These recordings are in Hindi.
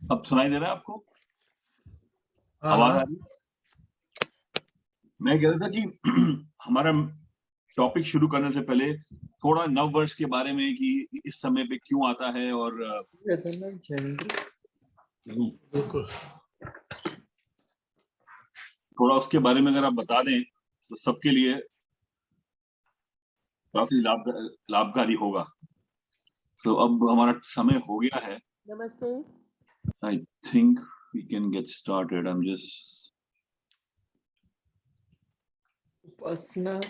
अब सुनाई दे रहा है आपको? हाँ आवाज आ रही है? मैं कह रहा था कि हमारा टॉपिक शुरू करने से पहले थोड़ा नव वर्ष के बारे में कि इस समय पे क्यों आता है और बिल्कुल। थोड़ा उसके बारे में अगर आप बता दें तो सबके लिए काफी लाभकारी होगा। तो अब हमारा समय हो गया है। नमस्ते। I think we can get started. I am just Upasana.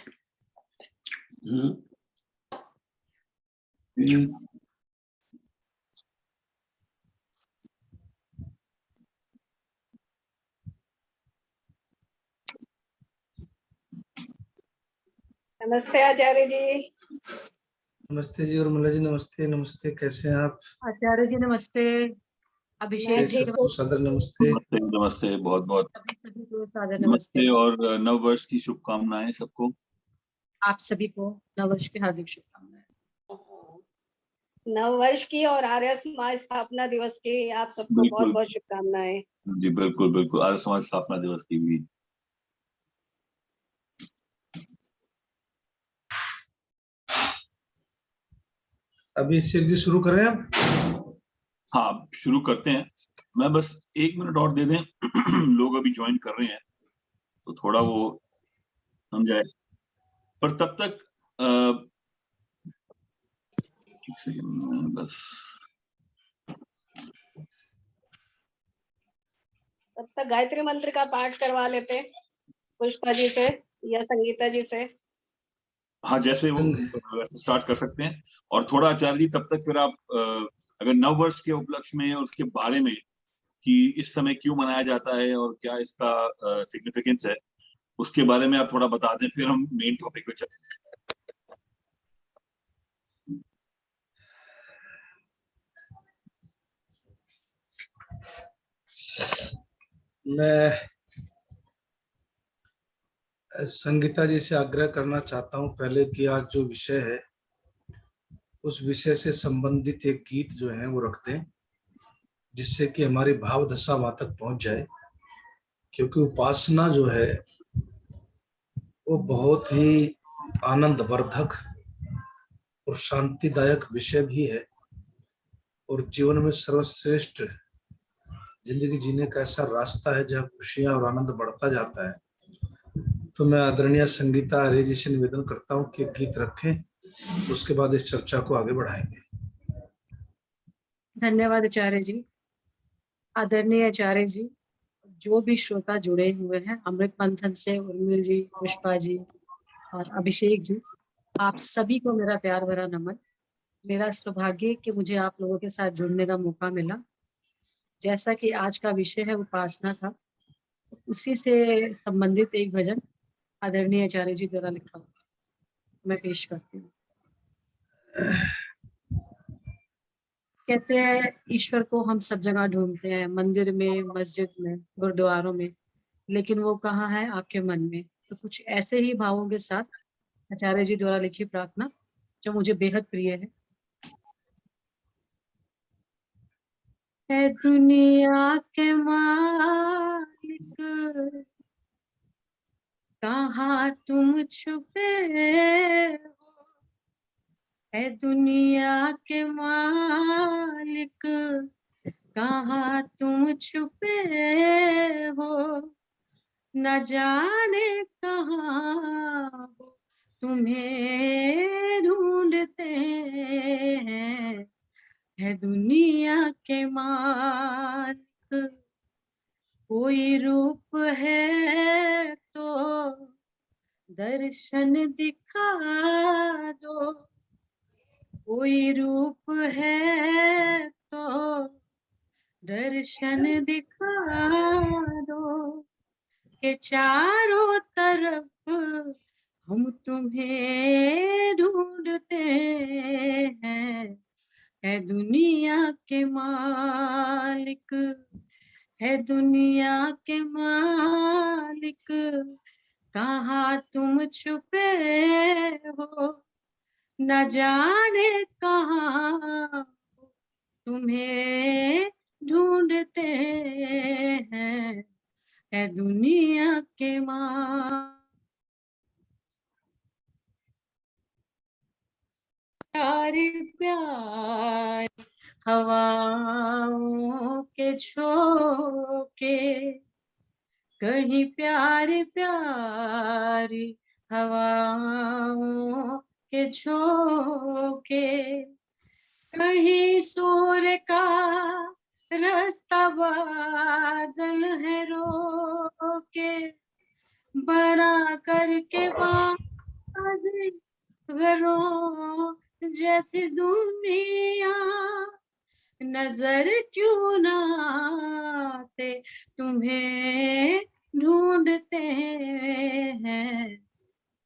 नमस्ते आचार्य जी। नमस्ते जी। और मुल्ला जी नमस्ते। नमस्ते, कैसे हैं आप? आचार्य जी नमस्ते। अभिषेक जी सबको सादर नमस्ते। नमस्ते। नमस्ते, बहुत बहुत सभी को सादर नमस्ते नमस्ते। और नव वर्ष की शुभकामनाएं सबको। आप सभी को नववर्ष की हार्दिक शुभकामनाएं। नव वर्ष की और आर्य समाज स्थापना दिवस की आप सबको बहुत बहुत शुभकामनाएं। जी बिल्कुल बिल्कुल, आर्य समाज स्थापना दिवस की भी। अभिषेक जी शुरू करें आप? हाँ, शुरू करते हैं। मैं बस 1 मिनट और दे दें लोग अभी ज्वाइन कर रहे हैं तो थोड़ा वो समझाए, पर तब तक एक सेकंड बस। तब तक गायत्री मंत्र का पाठ करवा लेते पुष्पा जी से या संगीता जी से। हाँ, जैसे वो स्टार्ट कर सकते हैं। और थोड़ा आचार्य जी तब तक फिर आप अगर नव वर्ष के उपलक्ष्य में और उसके बारे में कि इस समय क्यों मनाया जाता है और क्या इसका सिग्निफिकेंस है, उसके बारे में आप थोड़ा बता दें, फिर हम मेन टॉपिक पे चलें। मैं संगीता जी से आग्रह करना चाहता हूं पहले कि आज जो विषय है उस विषय से संबंधित एक गीत जो है वो रखते हैं, जिससे कि हमारी भाव दशा वहां तक पहुंच जाए। क्योंकि उपासना जो है वो बहुत ही आनंदवर्धक और शांतिदायक विषय भी है और जीवन में सर्वश्रेष्ठ जिंदगी जीने का ऐसा रास्ता है जहाँ खुशियां और आनंद बढ़ता जाता है। तो मैं आदरणीय संगीता आर्य जी से निवेदन करता हूँ कि गीत रखें, उसके बाद इस चर्चा को आगे बढ़ाएंगे। धन्यवाद आचार्य जी। आदरणीय आचार्य जी, जो भी श्रोता जुड़े हुए हैं अमृत मंथन से, उर्मिल जी, पुष्पा जी और अभिषेक जी, आप सभी को मेरा प्यार भरा नमन। मेरा सौभाग्य कि मुझे आप लोगों के साथ जुड़ने का मौका मिला। जैसा कि आज का विषय है उपासना का, उसी से संबंधित एक भजन आदरणीय आचार्य जी द्वारा लिखा हुआ मैं पेश करती हूँ। कहते हैं ईश्वर को हम सब जगह ढूंढते हैं, मंदिर में, मस्जिद में, गुरुद्वारों में, लेकिन वो कहाँ है? आपके मन में। तो कुछ ऐसे ही भावों के साथ आचार्य जी द्वारा लिखी प्रार्थना जो मुझे बेहद प्रिय है दुनिया के मालिक, कहाँ तुम छुपे हो? है दुनिया के मालिक, कहाँ तुम छुपे हो? न जाने कहाँ हो, तुम्हें ढूंढते हैं। है दुनिया के मालिक, कोई रूप है तो दर्शन दिखा दो, कोई रूप है तो दर्शन दिखा दो, के चारों तरफ हम तुम्हें ढूंढते हैं। है दुनिया के मालिक, है दुनिया के मालिक, कहाँ तुम छुपे हो? न जाने कहाँ तुम्हें ढूंढते हैं, है दुनिया के माँ। प्यारे प्यार हवाओं के झोंके, कहीं प्यारी प्यारी हवाओं के झोंके, कहीं सूर्य का रास्ता बादल है रोके, बना करके घरों जैसी दुनिया, नजर क्यों ना आते तुम्हें ढूंढते हैं,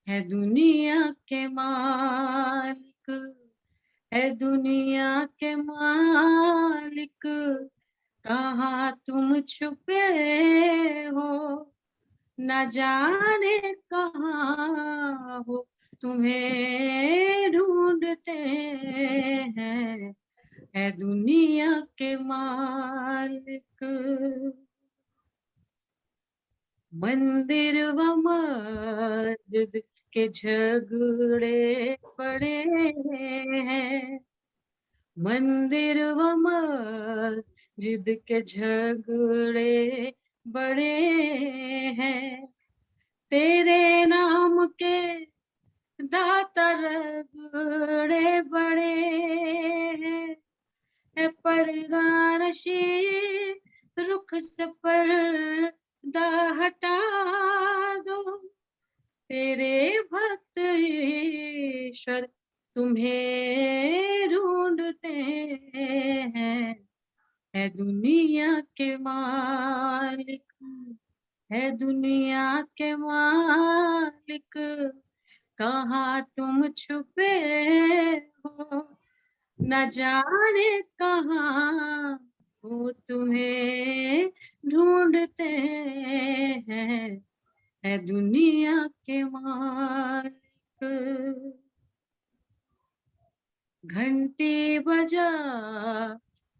है दुनिया के मालिक, है दुनिया के मालिक, कहाँ तुम छुपे हो, न जाने कहाँ हो, तुम्हें ढूंढते हैं, है दुनिया के मालिक। मंदिर व मस्जिद के झगड़े पड़े हैं, मंदिर व मस्जिद के झगड़े बड़े हैं, तेरे नाम के दाता रगड़े बड़े हैं, परगानशी रुख से पर्दा हटा दो, तेरे भक्त ईश्वर तुम्हें ढूंढते हैं, है दुनिया के मालिक, है दुनिया के मालिक, कहाँ तुम छुपे हो, न जाने कहाँ हो, तुम्हें ढूंढते हैं, है दुनिया के मालिक। घंटी बजा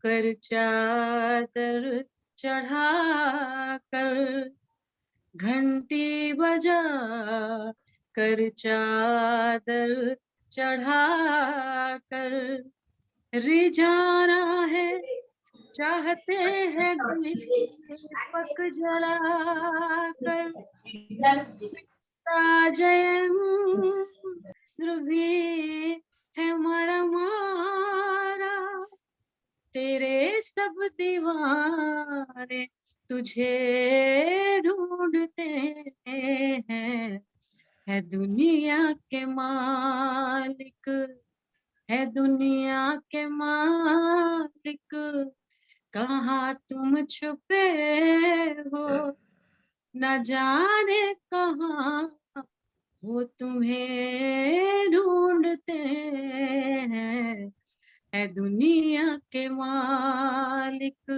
कर चादर चढ़ा कर, घंटी बजा कर चादर चढ़ा कर, रिझाना है चाहते हैं दीपक जला कर, जयं ध्रुवी है मरमारा, तेरे सब दीवाने तुझे ढूंढते हैं, है दुनिया के मालिक, है दुनिया के मालिक, कहाँ तुम छुपे हो, न जाने कहाँ वो तुम्हें ढूंढते हैं, है दुनिया के मालिक।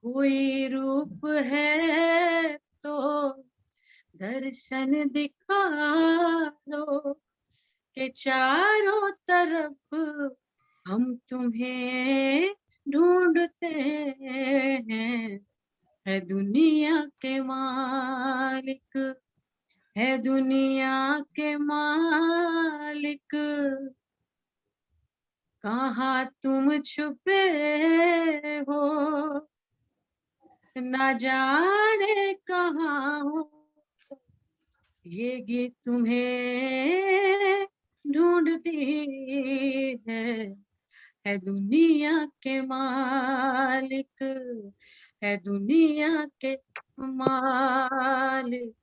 कोई रूप है तो दर्शन दिखा दो, के चारों तरफ हम तुम्हें ढूंढते हैं, है दुनिया के मालिक, है दुनिया के मालिक, कहाँ तुम छुपे हो, न जाने कहाँ हो, ये गीत तुम्हें ढूंढती है दुनिया के मालिक, है दुनिया के मालिक।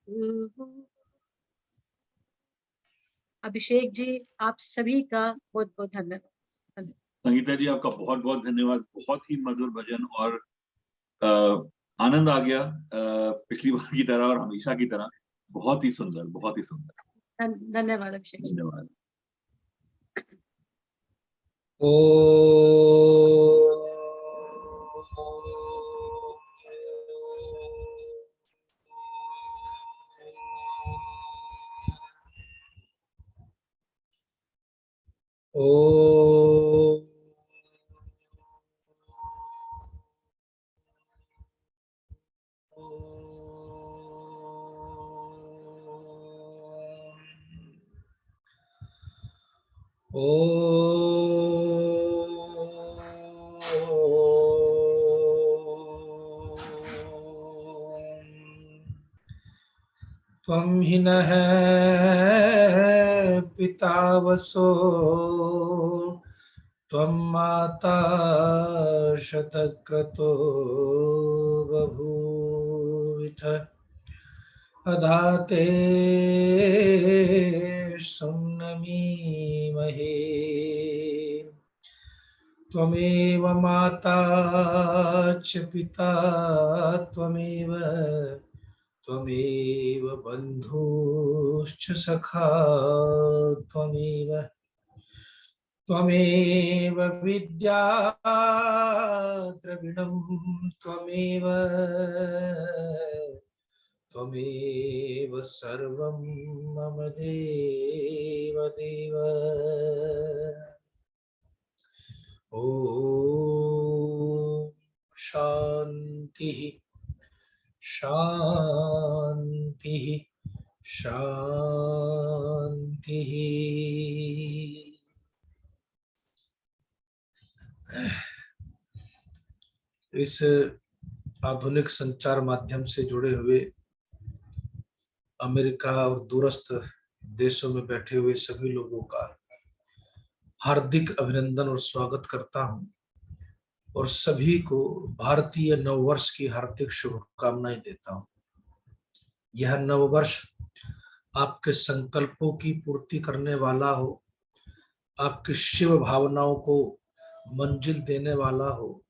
अभिषेक जी, आप सभी का बहुत बहुत धन्यवाद। संगीता जी, आपका बहुत बहुत धन्यवाद। बहुत ही मधुर भजन और आनंद आ गया, पिछली बार की तरह और हमेशा की तरह। बहुत ही सुंदर, बहुत ही सुंदर। धन्यवाद अभिषेक जी। धन्यवाद। ओ त्वं हि नः पिता वसो त्वं माता शतक्रतो बभूविथ अधाते सुम्नमीमहे त्वमेव माता च पिता त्वमेव बन्धुश्च सखा त्वमेव विद्या द्रविणं त्वमेव सर्वं मम देव ॐ शान्तिः शान्तिः शान्तिः। इस आधुनिक संचार माध्यम से जुड़े हुए अमेरिका और दूरस्थ देशों में बैठे हुए सभी लोगों का हार्दिक अभिनंदन और स्वागत करता हूं और सभी को भारतीय नववर्ष की हार्दिक शुभकामनाएं देता हूं। यह नववर्ष आपके संकल्पों की पूर्ति करने वाला हो, आपके शिव भावनाओं को मंजिल देने वाला हो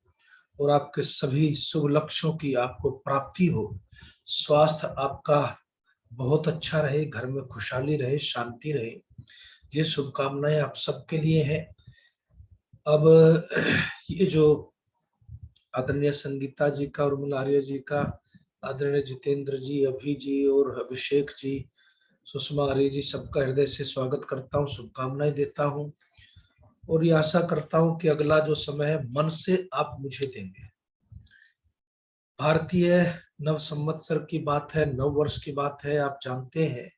और आपके सभी शुभ लक्ष्यों की आपको प्राप्ति हो। स्वास्थ्य आपका बहुत अच्छा रहे, घर में खुशहाली रहे, शांति रहे, ये शुभकामनाएं आप सबके लिए है। अब ये जो आदरणीय संगीता जी का, उर्मिला आर्य जी का, आदरणीय जितेंद्र जी, अभी जी और अभिषेक जी, सुषमा आर्य जी, सबका हृदय से स्वागत करता हूँ, शुभकामनाएं देता हूँ और ये आशा करता हूँ कि अगला जो समय है मन से आप मुझे देंगे। भारतीय नव संवत्सर की बात है, नव वर्ष की बात है। आप जानते हैं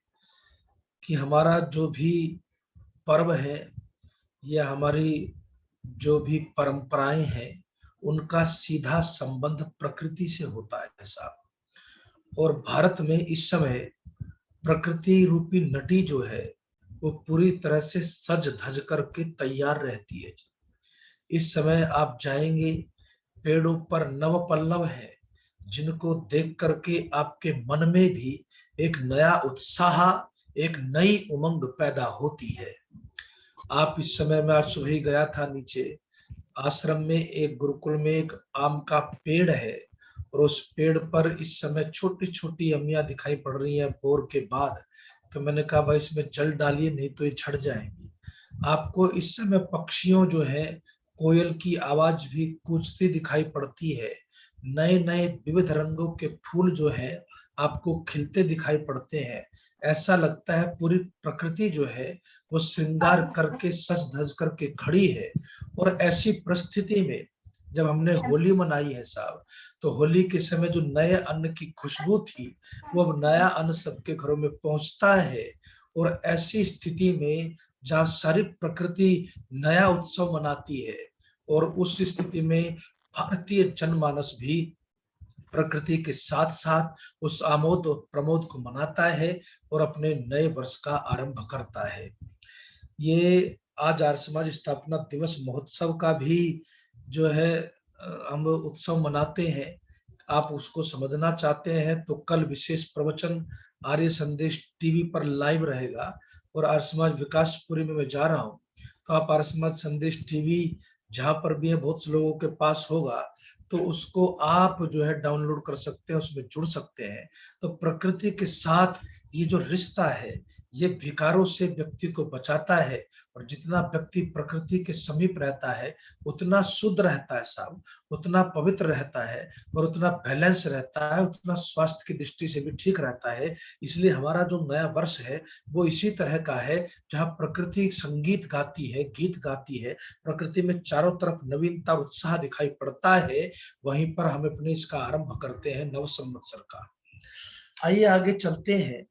कि हमारा जो भी पर्व है या हमारी जो भी परंपराएं हैं उनका सीधा संबंध प्रकृति से होता है साहब। और भारत में इस समय प्रकृति रूपी नटी जो है वो पूरी तरह से सज धज करके तैयार रहती है। इस समय आप जाएंगे, पेड़ों पर नव पल्लव है जिनको देख करके आपके मन में भी एक नया उत्साह, एक नई उमंग पैदा होती है। आप इस समय, मैं आज सुबह ही गया था नीचे आश्रम में, एक गुरुकुल में एक आम का पेड़ है और उस पेड़ पर इस समय छोटी छोटी अमियां दिखाई पड़ रही हैं बोर के बाद। तो मैंने कहा भाई इसमें जल डालिए, नहीं तो ये झड़ जाएंगी। आपको इस समय पक्षियों जो है, कोयल की आवाज भी गूंजती दिखाई पड़ती है। नए नए विविध रंगों के फूल जो है आपको खिलते दिखाई पड़ते हैं। ऐसा लगता है पूरी प्रकृति जो है वो श्रृंगार करके सज धज करके खड़ी है। और ऐसी परिस्थिति में जब हमने होली मनाई है साहब, तो होली के समय जो नए अन्न की खुशबू थी वो अब नया अन्न सबके घरों में पहुंचता है। और ऐसी स्थिति में जहाँ सारी प्रकृति नया उत्सव मनाती है और उस स्थिति में भारतीय जनमानस भी प्रकृति के साथ साथ उस आमोद और प्रमोद को मनाता है और अपने नए वर्ष का आरंभ करता है। ये आज आर्य समाज स्थापना दिवस महोत्सव का भी जो है हम उत्सव मनाते हैं। आप उसको समझना चाहते हैं तो कल विशेष प्रवचन आर्य संदेश टीवी पर लाइव रहेगा और आर्य समाज विकासपुरी में मैं जा रहा हूँ, तो आप आर्य समाज संदेश टीवी जहां पर भी है बहुत से लोगों के पास होगा, तो उसको आप जो है डाउनलोड कर सकते हैं, उसमें जुड़ सकते हैं। तो प्रकृति के साथ ये जो रिश्ता है ये विकारों से व्यक्ति को बचाता है और जितना व्यक्ति प्रकृति के समीप रहता है उतना शुद्ध रहता है साहब, उतना पवित्र रहता है और उतना बैलेंस रहता है, उतना स्वास्थ्य की दृष्टि से भी ठीक रहता है। इसलिए हमारा जो नया वर्ष है वो इसी तरह का है जहाँ प्रकृति संगीत गाती है, गीत गाती है, प्रकृति में चारों तरफ नवीनता उत्साह दिखाई पड़ता है, वहीं पर हम अपने इसका आरंभ करते हैं नव संवत्सर का। आइए आगे चलते हैं।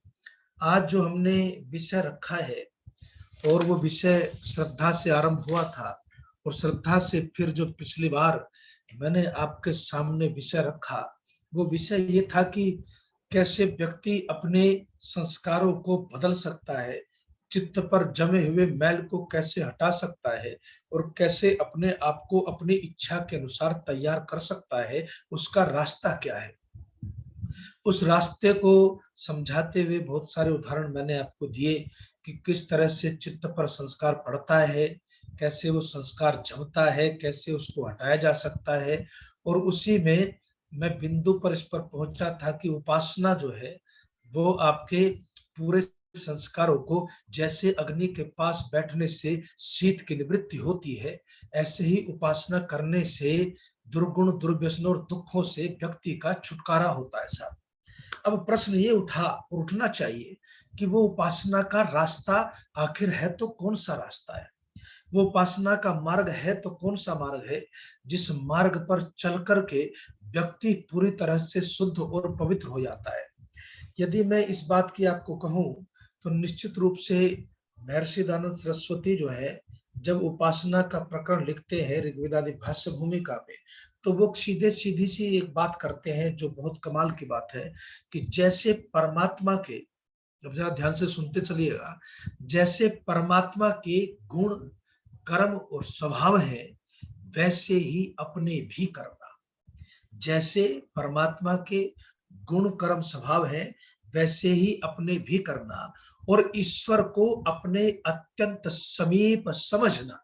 आज जो हमने विषय रखा है और वो विषय श्रद्धा से आरंभ हुआ था, और श्रद्धा से फिर जो पिछली बार मैंने आपके सामने विषय रखा, वो विषय ये था कि कैसे व्यक्ति अपने संस्कारों को बदल सकता है, चित्त पर जमे हुए मैल को कैसे हटा सकता है, और कैसे अपने आप को अपनी इच्छा के अनुसार तैयार कर सकता है, उसका रास्ता क्या है। उस रास्ते को समझाते हुए बहुत सारे उदाहरण मैंने आपको दिए कि किस तरह से चित्त पर संस्कार पड़ता है, कैसे वो संस्कार जमता है, कैसे उसको हटाया जा सकता है। और उसी में मैं बिंदु पर इस पर पहुंचा था कि उपासना जो है वो आपके पूरे संस्कारों को, जैसे अग्नि के पास बैठने से शीत की निवृत्ति होती है, ऐसे ही उपासना करने से दुर्गुण, दुर्व्यसन और दुखों से व्यक्ति का छुटकारा होता है साहब। अब प्रश्न ये उठना चाहिए कि वो उपासना का रास्ता आखिर है तो कौन सा रास्ता है, वो उपासना का मार्ग है तो कौन सा मार्ग है, जिस मार्ग पर चल करके व्यक्ति पूरी तरह से शुद्ध और पवित्र हो जाता है। यदि मैं इस बात की आपको कहूं तो निश्चित रूप से महर्षि दयानंद सरस्वती जो है, जब उपासना का प्रकरण लिखते हैं ऋग्वेदादि भाष्य भूमिका में, तो वो सीधे सीधी सी एक बात करते हैं जो बहुत कमाल की बात है कि जैसे परमात्मा के, अब जरा ध्यान से सुनते चलिएगा, जैसे परमात्मा के गुण, कर्म और स्वभाव है, वैसे ही अपने भी करना। जैसे परमात्मा के गुण, कर्म, स्वभाव है, वैसे ही अपने भी करना, और ईश्वर को अपने अत्यंत समीप समझना।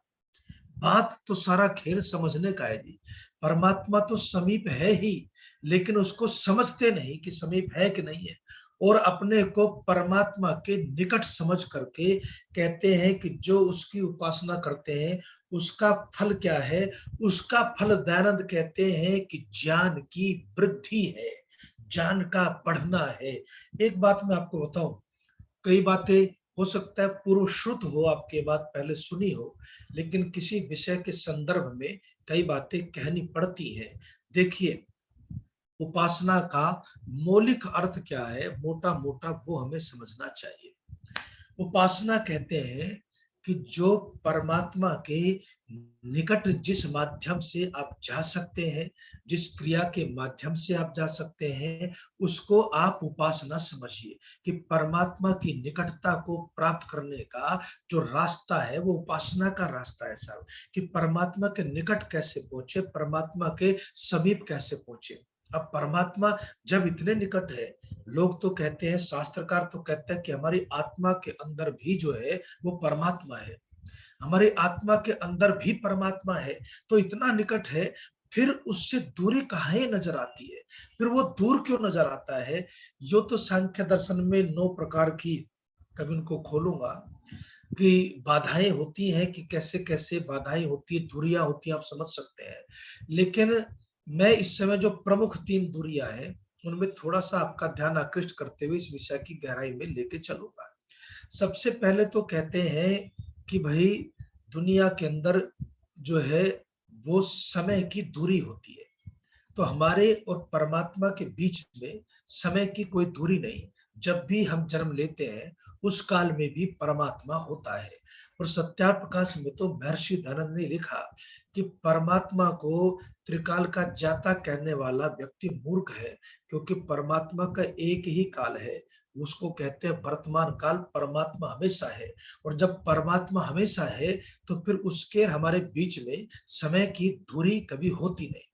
बात तो सारा खेल समझने का है जी। परमात्मा तो समीप है ही, लेकिन उसको समझते नहीं कि समीप है कि नहीं है, और अपने को परमात्मा के निकट समझ करके कहते हैं कि जो उसकी उपासना करते हैं उसका फल क्या है। उसका फल दयानंद कहते हैं कि ज्ञान की वृद्धि है, ज्ञान का बढ़ना है। एक बात मैं आपको बताऊं, कई बातें हो सकता है पूर्व श्रुत हो, आपके बात पहले सुनी हो, लेकिन किसी विषय के संदर्भ में कई बातें कहनी पड़ती है। देखिए, उपासना का मौलिक अर्थ क्या है, मोटा मोटा वो हमें समझना चाहिए। उपासना कहते हैं कि जो परमात्मा के निकट जिस माध्यम से आप जा सकते हैं, जिस क्रिया के माध्यम से आप जा सकते हैं, उसको आप उपासना समझिए। कि परमात्मा की निकटता को प्राप्त करने का जो रास्ता है वो उपासना का रास्ता है साहब। कि परमात्मा के निकट कैसे पहुंचे, परमात्मा के समीप कैसे पहुंचे। अब परमात्मा जब इतने निकट है, लोग तो कहते हैं, शास्त्रकार तो कहते हैं कि हमारी आत्मा के अंदर भी जो है वो परमात्मा है, हमारी आत्मा के अंदर भी परमात्मा है, तो इतना निकट है, फिर उससे दूरी कहाँ नजर आती है, फिर वो दूर क्यों नजर आता है। जो तो सांख्य दर्शन में 9 प्रकार की, कभी उनको खोलूंगा, कि बाधाएं होती हैं, कि कैसे कैसे बाधाएं होती है, दूरियां होती है, आप समझ सकते हैं। लेकिन मैं इस समय जो प्रमुख 3 दूरियां हैं उनमें थोड़ा सा आपका ध्यान आकृष्ट करते हुए इस विषय की गहराई में लेके चलूंगा। सबसे पहले तो कहते हैं कि भाई दुनिया के अंदर जो है वो समय की दूरी होती है, तो हमारे और परमात्मा के बीच में समय की कोई दूरी नहीं। जब भी हम जन्म लेते हैं उस काल में भी परमात्मा होता है। और सत्यार प्रकाश में तो महर्षि दयानंद ने लिखा कि परमात्मा को त्रिकाल का ज्ञाता कहने वाला व्यक्ति मूर्ख है, क्योंकि परमात्मा का एक ही काल है, उसको कहते हैं वर्तमान काल। परमात्मा हमेशा है, और जब परमात्मा हमेशा है तो फिर उसके हमारे बीच में समय की दूरी कभी होती नहीं।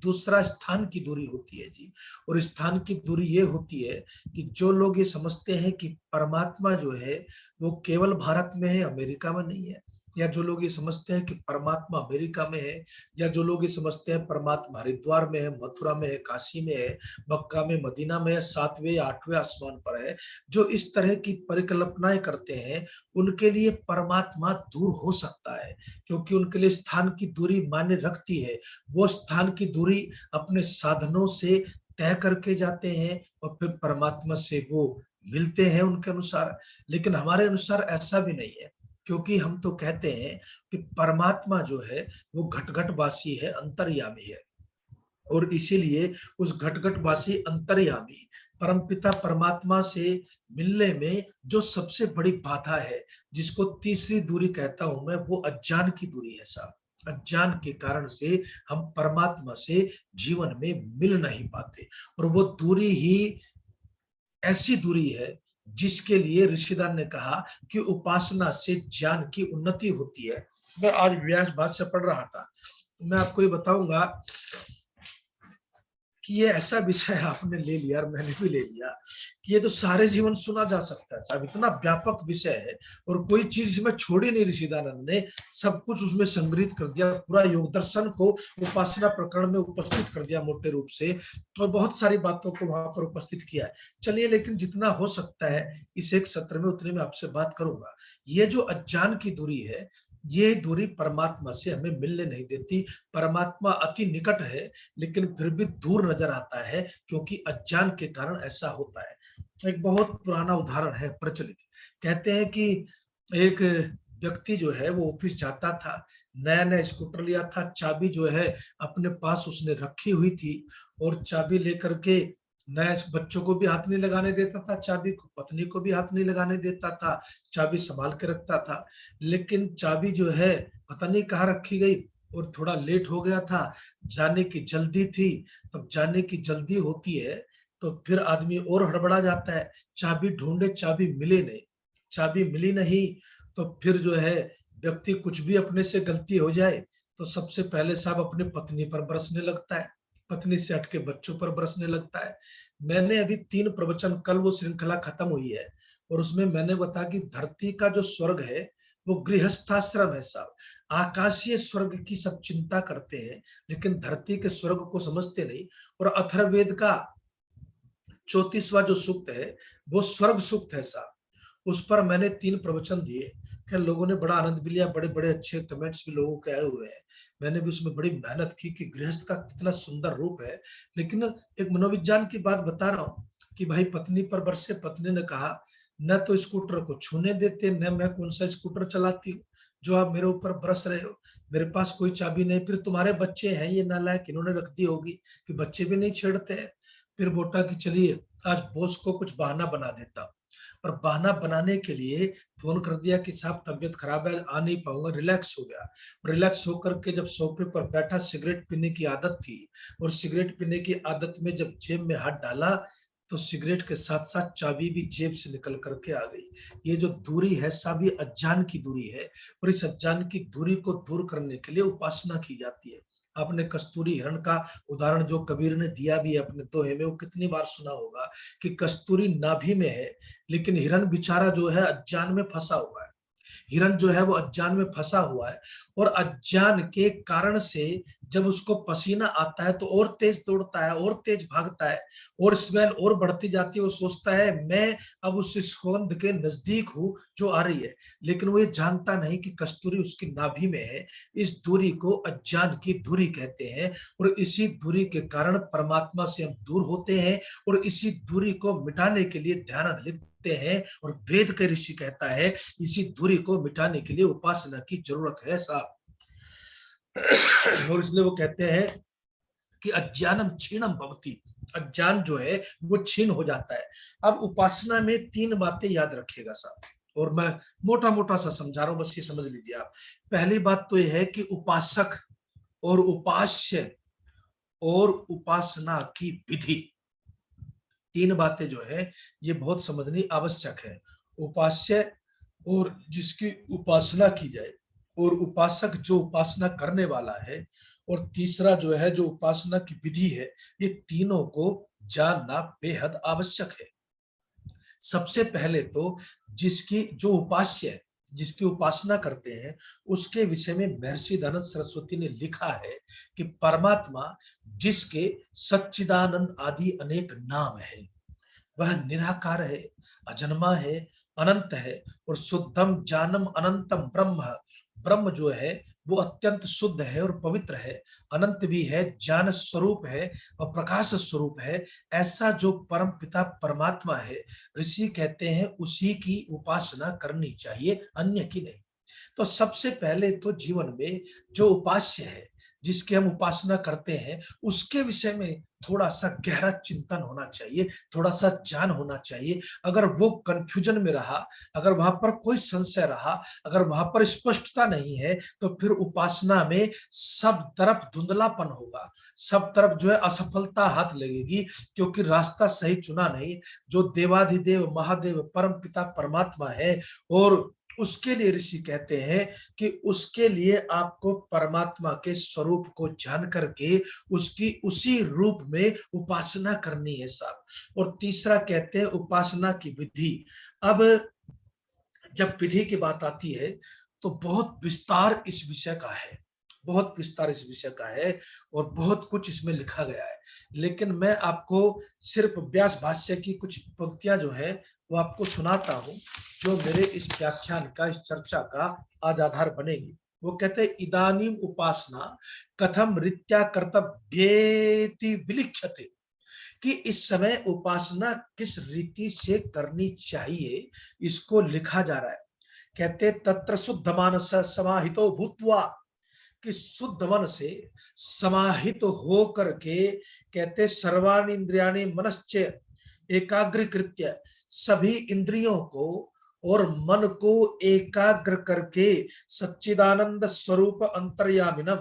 दूसरा स्थान की दूरी होती है जी, और स्थान की दूरी ये होती है कि जो लोग ये समझते हैं कि परमात्मा जो है वो केवल भारत में है, अमेरिका में नहीं है, या जो लोग ये समझते हैं कि परमात्मा अमेरिका में है, या जो लोग ये समझते हैं परमात्मा हरिद्वार में है, मथुरा में है, काशी में है, मक्का में, मदीना में है, 7वें या 8वें आसमान पर है, जो इस तरह की परिकल्पनाएं करते हैं, उनके लिए परमात्मा दूर हो सकता है, क्योंकि उनके लिए स्थान की दूरी मायने रखती है। वो स्थान की दूरी अपने साधनों से तय करके जाते हैं और फिर परमात्मा से वो मिलते हैं उनके अनुसार। लेकिन हमारे अनुसार ऐसा भी नहीं है, क्योंकि हम तो कहते हैं कि परमात्मा जो है वो घट घटवासी है, अंतर्यामी है, और इसीलिए उस घट घटवासी अंतर्यामी परमपिता परमात्मा से मिलने में जो सबसे बड़ी बाधा है, जिसको तीसरी दूरी कहता हूं मैं, वो अज्ञान की दूरी है साहब। अज्ञान के कारण से हम परमात्मा से जीवन में मिल नहीं पाते, और वो दूरी ही ऐसी दूरी है जिसके लिए ऋषिदान ने कहा कि उपासना से ज्ञान की उन्नति होती है। मैं आज व्यास भाष्य पढ़ रहा था, मैं आपको ये बताऊंगा कि ये ऐसा विषय आपने ले लिया और मैंने भी ले लिया कि ये तो सारे जीवन सुना जा सकता है साहब, इतना व्यापक विषय है, और कोई चीज इसमें छोड़ी नहीं ऋषिदानंद ने, सब कुछ उसमें संग्रहित कर दिया, पूरा योग दर्शन को उपासना प्रकरण में उपस्थित कर दिया मोटे रूप से, और बहुत सारी बातों को वहां पर उपस्थित किया है। चलिए, लेकिन जितना हो सकता है इस एक सत्र में उतने में आपसे बात करूंगा। ये जो अज्ञान की दूरी है, ये दूरी परमात्मा से हमें मिलने नहीं देती। परमात्मा अति निकट है, लेकिन फिर भी दूर नजर आता है, क्योंकि अज्ञान के कारण ऐसा होता है। एक बहुत पुराना उदाहरण है प्रचलित, कहते हैं कि एक व्यक्ति जो है वो ऑफिस जाता था, नया नया स्कूटर लिया था, चाबी जो है अपने पास उसने रखी हुई थी, और चाबी लेकर के नए बच्चों को भी हाथ नहीं लगाने देता था, चाबी को पत्नी को भी हाथ नहीं लगाने देता था, चाबी संभाल के रखता था। लेकिन चाबी जो है पता नहीं कहाँ रखी गई, और थोड़ा लेट हो गया था, जाने की जल्दी थी। तब जाने की जल्दी होती है तो फिर आदमी और हड़बड़ा जाता है, चाबी ढूंढे, चाबी मिले नहीं, चाबी मिली नहीं, तो फिर जो है व्यक्ति कुछ भी अपने से गलती हो जाए तो सबसे पहले साहब अपनी पत्नी पर बरसने लगता है, पत्नी से हटके बच्चों पर बरसने लगता है। मैंने अभी 3 प्रवचन, कल वो श्रृंखला खत्म हुई है, और उसमें मैंने बताया कि धरती का जो स्वर्ग है वो गृहस्थाश्रम है साहब। आकाशीय स्वर्ग की सब चिंता करते हैं, लेकिन धरती के स्वर्ग को समझते नहीं। और अथर्ववेद का 34वां जो सूक्त है वो स्वर्ग सूक्त है साहब, उस पर मैंने 3 प्रवचन दिए। क्या लोगों ने बड़ा आनंद भी लिया, बड़े बड़े अच्छे कमेंट्स भी लोगों के आए हुए हैं। मैंने भी उसमें बड़ी मेहनत की कि गृहस्थ का कितना सुंदर रूप है। लेकिन एक मनोविज्ञान की बात बता रहा हूँ कि भाई पत्नी पर बरसे, पत्नी ने कहा न तो स्कूटर को छूने देते, न मैं कौन सा स्कूटर चलाती हूँ जो आप मेरे ऊपर बरस रहे हो, मेरे पास कोई चाबी नहीं, फिर तुम्हारे बच्चे हैं ये नालायक, इन्होंने रख दी होगी, कि बच्चे भी नहीं छेड़ते हैं। फिर बोटा कि चलिए आज बॉस को कुछ बहाना बना देता हूँ, और बहाना बनाने के लिए फोन कर दिया कि साहब तबीयत खराब है, आ नहीं पाऊंगा। रिलैक्स हो गया, रिलैक्स होकर के जब सोफे पर बैठा, सिगरेट पीने की आदत थी, और सिगरेट पीने की आदत में जब जेब में हाथ डाला तो सिगरेट के साथ साथ चाबी भी जेब से निकल करके आ गई। ये जो दूरी है सब, ये अज्ञान की दूरी है, और इस अज्ञान की दूरी को दूर करने के लिए उपासना की जाती है। आपने कस्तूरी हिरण का उदाहरण जो कबीर ने दिया भी है अपने दोहे में, वो कितनी बार सुना होगा कि कस्तूरी नाभि में है, लेकिन हिरण बेचारा जो है अज्ञान में फंसा हुआ है। हिरण जो है वो अज्ञान में फंसा हुआ है, और अज्ञान के कारण से जब उसको पसीना आता है तो और तेज दौड़ता है, और तेज भागता है, और स्मेल और बढ़ती जाती है। वो सोचता है मैं अब उस सुगंध के नजदीक हूं जो आ रही है, लेकिन वो ये जानता नहीं कि कस्तूरी उसकी नाभि में है। इस दूरी को अज्ञान की दूरी कहते हैं, और इसी दूरी के कारण परमात्मा से हम दूर होते हैं, और इसी दूरी को मिटाने के लिए ध्यान लिखते हैं। और वेद के ऋषि कहता है इसी दूरी को मिटाने के लिए उपासना की जरूरत है साहब। और इसलिए वो कहते हैं कि अज्ञानम क्षीणम भवति, अज्ञान जो है वो क्षीण हो जाता है। अब उपासना में 3 बातें याद रखिएगा साहब, और मैं मोटा मोटा सा समझा रहा हूं, बस ये समझ लीजिए आप। पहली बात तो यह है कि उपासक और उपास्य और उपासना की विधि, 3 बातें जो है ये बहुत समझनी आवश्यक है। उपास्य और जिसकी उपासना की जाए, और उपासक जो उपासना करने वाला है, और तीसरा जो है जो उपासना की विधि है, ये तीनों को जानना बेहद आवश्यक है। सबसे पहले तो जिसकी जो उपास्य है, जिसकी उपासना करते हैं, उसके विषय में महर्षि दयानंद सरस्वती ने लिखा है कि परमात्मा जिसके सच्चिदानंद आदि अनेक नाम है, वह निराकार है, अजन्मा है, अनंत है, और शुद्धम जानम अनंतम ब्रह्म, ब्रह्म जो है वो अत्यंत शुद्ध है और पवित्र है, अनंत भी है, ज्ञान स्वरूप है और प्रकाश स्वरूप है। ऐसा जो परम पिता परमात्मा है, ऋषि कहते हैं उसी की उपासना करनी चाहिए, अन्य की नहीं। तो सबसे पहले तो जीवन में जो उपास्य है, जिसकी हम उपासना करते हैं, उसके विषय में थोड़ा सा गहरा चिंतन होना चाहिए, थोड़ा सा ज्ञान होना चाहिए। अगर वो कंफ्यूजन में रहा, अगर वहां पर कोई संशय रहा, अगर वहां पर स्पष्टता नहीं है, तो फिर उपासना में सब तरफ धुंधलापन होगा, सब तरफ जो है असफलता हाथ लगेगी, क्योंकि रास्ता सही चुना नहीं। जो देवाधिदेव महादेव परम पिता परमात्मा है, और उसके लिए ऋषि कहते हैं कि उसके लिए आपको परमात्मा के स्वरूप को जान करके उसकी उसी रूप में उपासना करनी है साहब। और तीसरा कहते हैं उपासना की विधि। अब जब विधि की बात आती है तो बहुत विस्तार इस विषय का है, बहुत विस्तार इस विषय का है, और बहुत कुछ इसमें लिखा गया है। लेकिन मैं आपको सिर्फ व्यास भाष्य की कुछ पंक्तियां जो है वो आपको सुनाता हूं, जो मेरे इस व्याख्यान का, इस चर्चा का आज आधार बनेगी। वो कहते हैं इदानीम उपासना कथम रीत्या कर्तव्येति विलिख्यते, कि इस समय उपासना किस रीति से करनी चाहिए, इसको लिखा जा रहा है। कहते तत्र शुद्ध मानस समाहितो भूत्वा, कि शुद्ध मन से समाहित हो करके, कहते सर्वाणि इंद्रियाणि मनश्च एकाग्रीकृत्य, सभी इंद्रियों को और मन को एकाग्र करके सच्चिदानंद स्वरूप अंतर्यामिनम,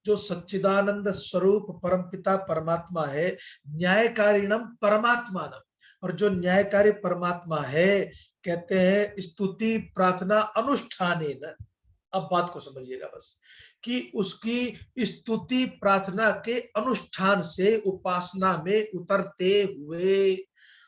जो सच्चिदानंद स्वरूप परमपिता परमात्मा है, न्यायकारिणम परमात्मानम, और जो न्यायकारी परमात्मा है, कहते हैं स्तुति प्रार्थना अनुष्ठानेन। अब बात को समझिएगा बस, कि उसकी स्तुति प्रार्थना के अनुष्ठान से उपासना में उतरते हुए,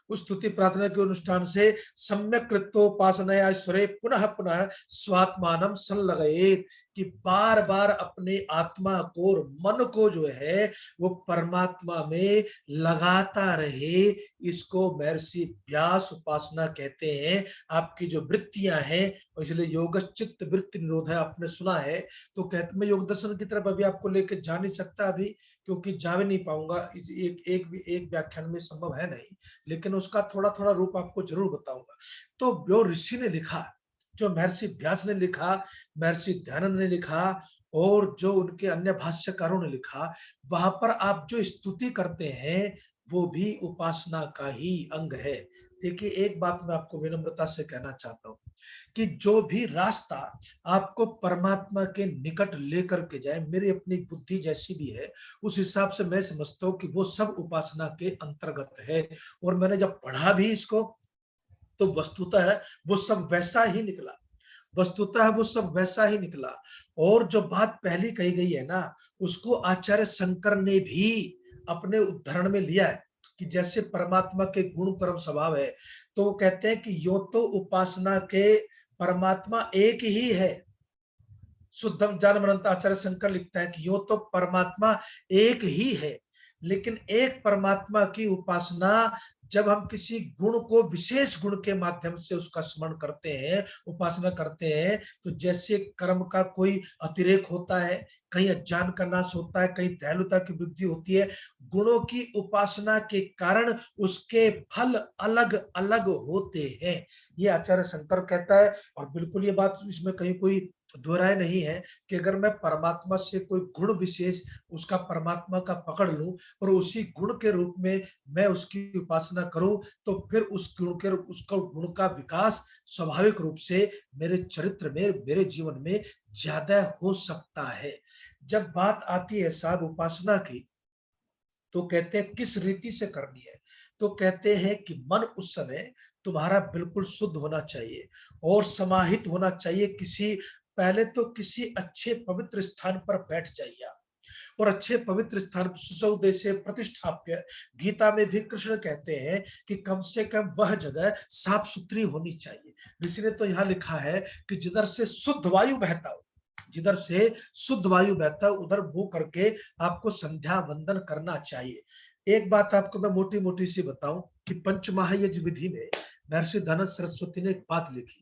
उस स्तुति प्रार्थना के अनुष्ठान से सम्यक कृत्योपासनया ईश्वरे पुनः पुनः स्वात्मानम संलग्येत, कि बार बार अपने आत्मा को और मन को जो है वो परमात्मा में लगाता रहे। इसको महर्षि व्यास उपासना कहते हैं। आपकी जो वृत्तियां हैं, इसलिए योगश्चित्त वृत्ति निरोध है, आपने सुना है। तो कहते मैं योग दर्शन की तरफ अभी आपको लेकर जा नहीं सकता अभी, क्योंकि जा भी नहीं पाऊंगा, इस एक व्याख्यान में संभव है नहीं, लेकिन उसका थोड़ा थोड़ा रूप आपको जरूर बताऊंगा। तो जो ऋषि ने लिखा, जो महर्षि व्यास ने लिखा, महर्षि दयानंद ने लिखा, और जो उनके अन्य भाष्यकारों ने लिखा, वहां पर आप जो स्तुति करते हैं वो भी उपासना का ही अंग है। देखिए एक बात मैं आपको विनम्रता से कहना चाहता हूं, कि जो भी रास्ता आपको परमात्मा के निकट लेकर के जाए, मेरी अपनी बुद्धि जैसी भी है, उस हिसाब से मैं समझता हूं कि वो सब उपासना के अंतर्गत है। और मैंने जब पढ़ा भी इसको, तो वस्तुतः वो सब वैसा ही निकला, वस्तुतः वो सब वैसा ही निकला। और जो बात पहली कही गई है ना, उसको आचार्य शंकर ने भी अपने उद्धरण में लिया है, कि जैसे परमात्मा के गुण कर्म स्वभाव है, तो वो कहते हैं कि यो तो उपासना के परमात्मा एक ही है। शुद्धम ज्ञान मनंत आचार्य शंकर लिखता है कि यो तो परमात्मा एक ही है, लेकिन एक परमात्मा की उपासना जब हम किसी गुण को विशेष गुण के माध्यम से उसका स्मरण करते हैं, उपासना करते हैं, तो जैसे कर्म का कोई अतिरेक होता है, कहीं अज्ञान का नाश होता है, कहीं दयालुता की वृद्धि होती है, गुणों की उपासना के कारण उसके फल अलग अलग होते हैं। ये आचार्य शंकर कहता है। और बिल्कुल ये बात, इसमें कहीं कोई दोहराए नहीं है, कि अगर मैं परमात्मा से कोई गुण विशेष उसका परमात्मा का पकड़ लूं और उसी गुण के रूप में मैं उसकी उपासना करूं, तो फिर उस गुण के उसका गुण का विकास स्वाभाविक रूप से मेरे चरित्र में, मेरे जीवन में ज्यादा हो सकता है। जब बात आती है साहब उपासना की, तो कहते हैं किस रीति से करनी है, तो कहते हैं कि मन उस समय तुम्हारा बिल्कुल शुद्ध होना चाहिए और समाहित होना चाहिए। पहले तो किसी अच्छे पवित्र स्थान पर बैठ जाइए, और अच्छे पवित्र स्थान पर सुसौदेशे प्रतिष्ठाप्य, गीता में भी कृष्ण कहते हैं कि कम से कम वह जगह साफ सुथरी होनी चाहिए। ऋषि ने तो यहाँ लिखा है कि जिधर से शुद्ध वायु बहता हो, जिधर से शुद्ध वायु बहता हो, उधर मुंह करके आपको संध्या वंदन करना चाहिए। एक बात आपको मैं मोटी मोटी सी बताऊं, कि पंचमहायज्ञ विधि में महर्षि धनत सरस्वती ने एक बात लिखी,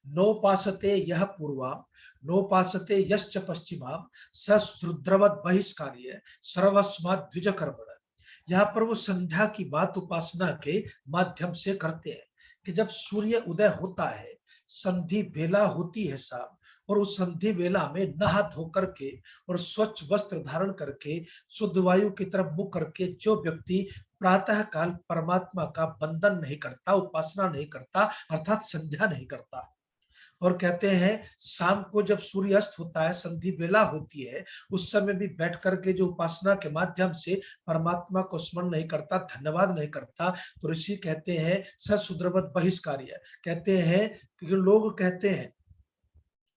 नोपासते यह पूर्वाम नोपासते यश्च पश्चिमाम सश्रुद्रवत बहिष्कार्य सर्वस्मात् द्विज कर्मण। यहाँ पर वो संध्या की बात उपासना के माध्यम से करते हैं, कि जब सूर्य उदय होता है, संधि बेला होती है साहब, और उस संधि वेला में नहा धो करके और स्वच्छ वस्त्र धारण करके शुद्ध वायु की तरफ मुख करके जो व्यक्ति प्रातः काल परमात्मा का वंदन नहीं करता, उपासना नहीं करता, अर्थात संध्या नहीं करता, और कहते हैं शाम को जब सूर्य अस्त होता है, संधि वेला होती है, उस समय भी बैठ करके जो उपासना के माध्यम से परमात्मा को स्मरण नहीं करता, धन्यवाद नहीं करता, तो ऋषि कहते हैं सशूद्रवत बहिष्कार्य। कहते हैं कि लोग कहते हैं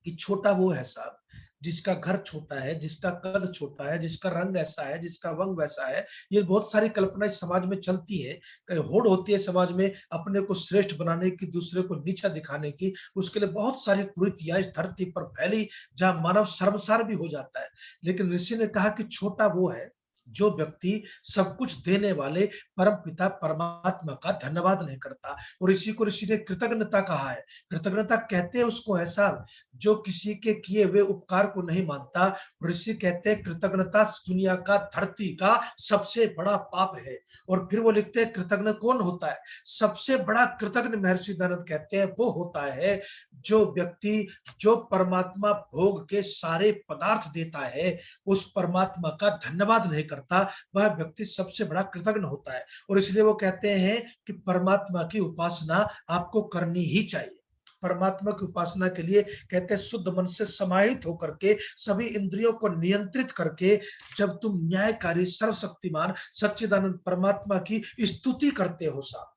कि छोटा वो है साहब जिसका घर छोटा है, जिसका कद छोटा है, जिसका रंग ऐसा है, जिसका वंग वैसा है। ये बहुत सारी कल्पनाएं समाज में चलती है, होड़ होती है समाज में अपने को श्रेष्ठ बनाने की, दूसरे को नीचा दिखाने की। उसके लिए बहुत सारी कुरीतियां इस धरती पर फैली जहां मानव शर्मसार भी हो जाता है। लेकिन ऋषि ने कहा कि छोटा वो है जो व्यक्ति सब कुछ देने वाले परम पिता परमात्मा का धन्यवाद नहीं करता, और इसी को ऋषि ने कृतज्ञता कहा है। कृतज्ञता कहते हैं उसको ऐसा जो किसी के किए हुए उपकार को नहीं मानता। ऋषि कहते हैं कृतज्ञता दुनिया का, धरती का सबसे बड़ा पाप है। और फिर वो लिखते हैं कृतज्ञ कौन होता है? सबसे बड़ा कृतज्ञ, महर्षि दयानंद कहते हैं, वो होता है जो व्यक्ति जो परमात्मा भोग के सारे पदार्थ देता है, उस परमात्मा का धन्यवाद नहीं करता, वह व्यक्ति सबसे बड़ा कृतज्ञ होता है। और इसलिए वो कहते हैं कि परमात्मा की उपासना आपको करनी ही चाहिए। परमात्मा की उपासना के लिए कहते हैं शुद्ध मन से समाहित होकर के, सभी इंद्रियों को नियंत्रित करके, जब तुम न्यायकारी सर्वशक्तिमान सच्चिदानंद परमात्मा की स्तुति करते हो साहब,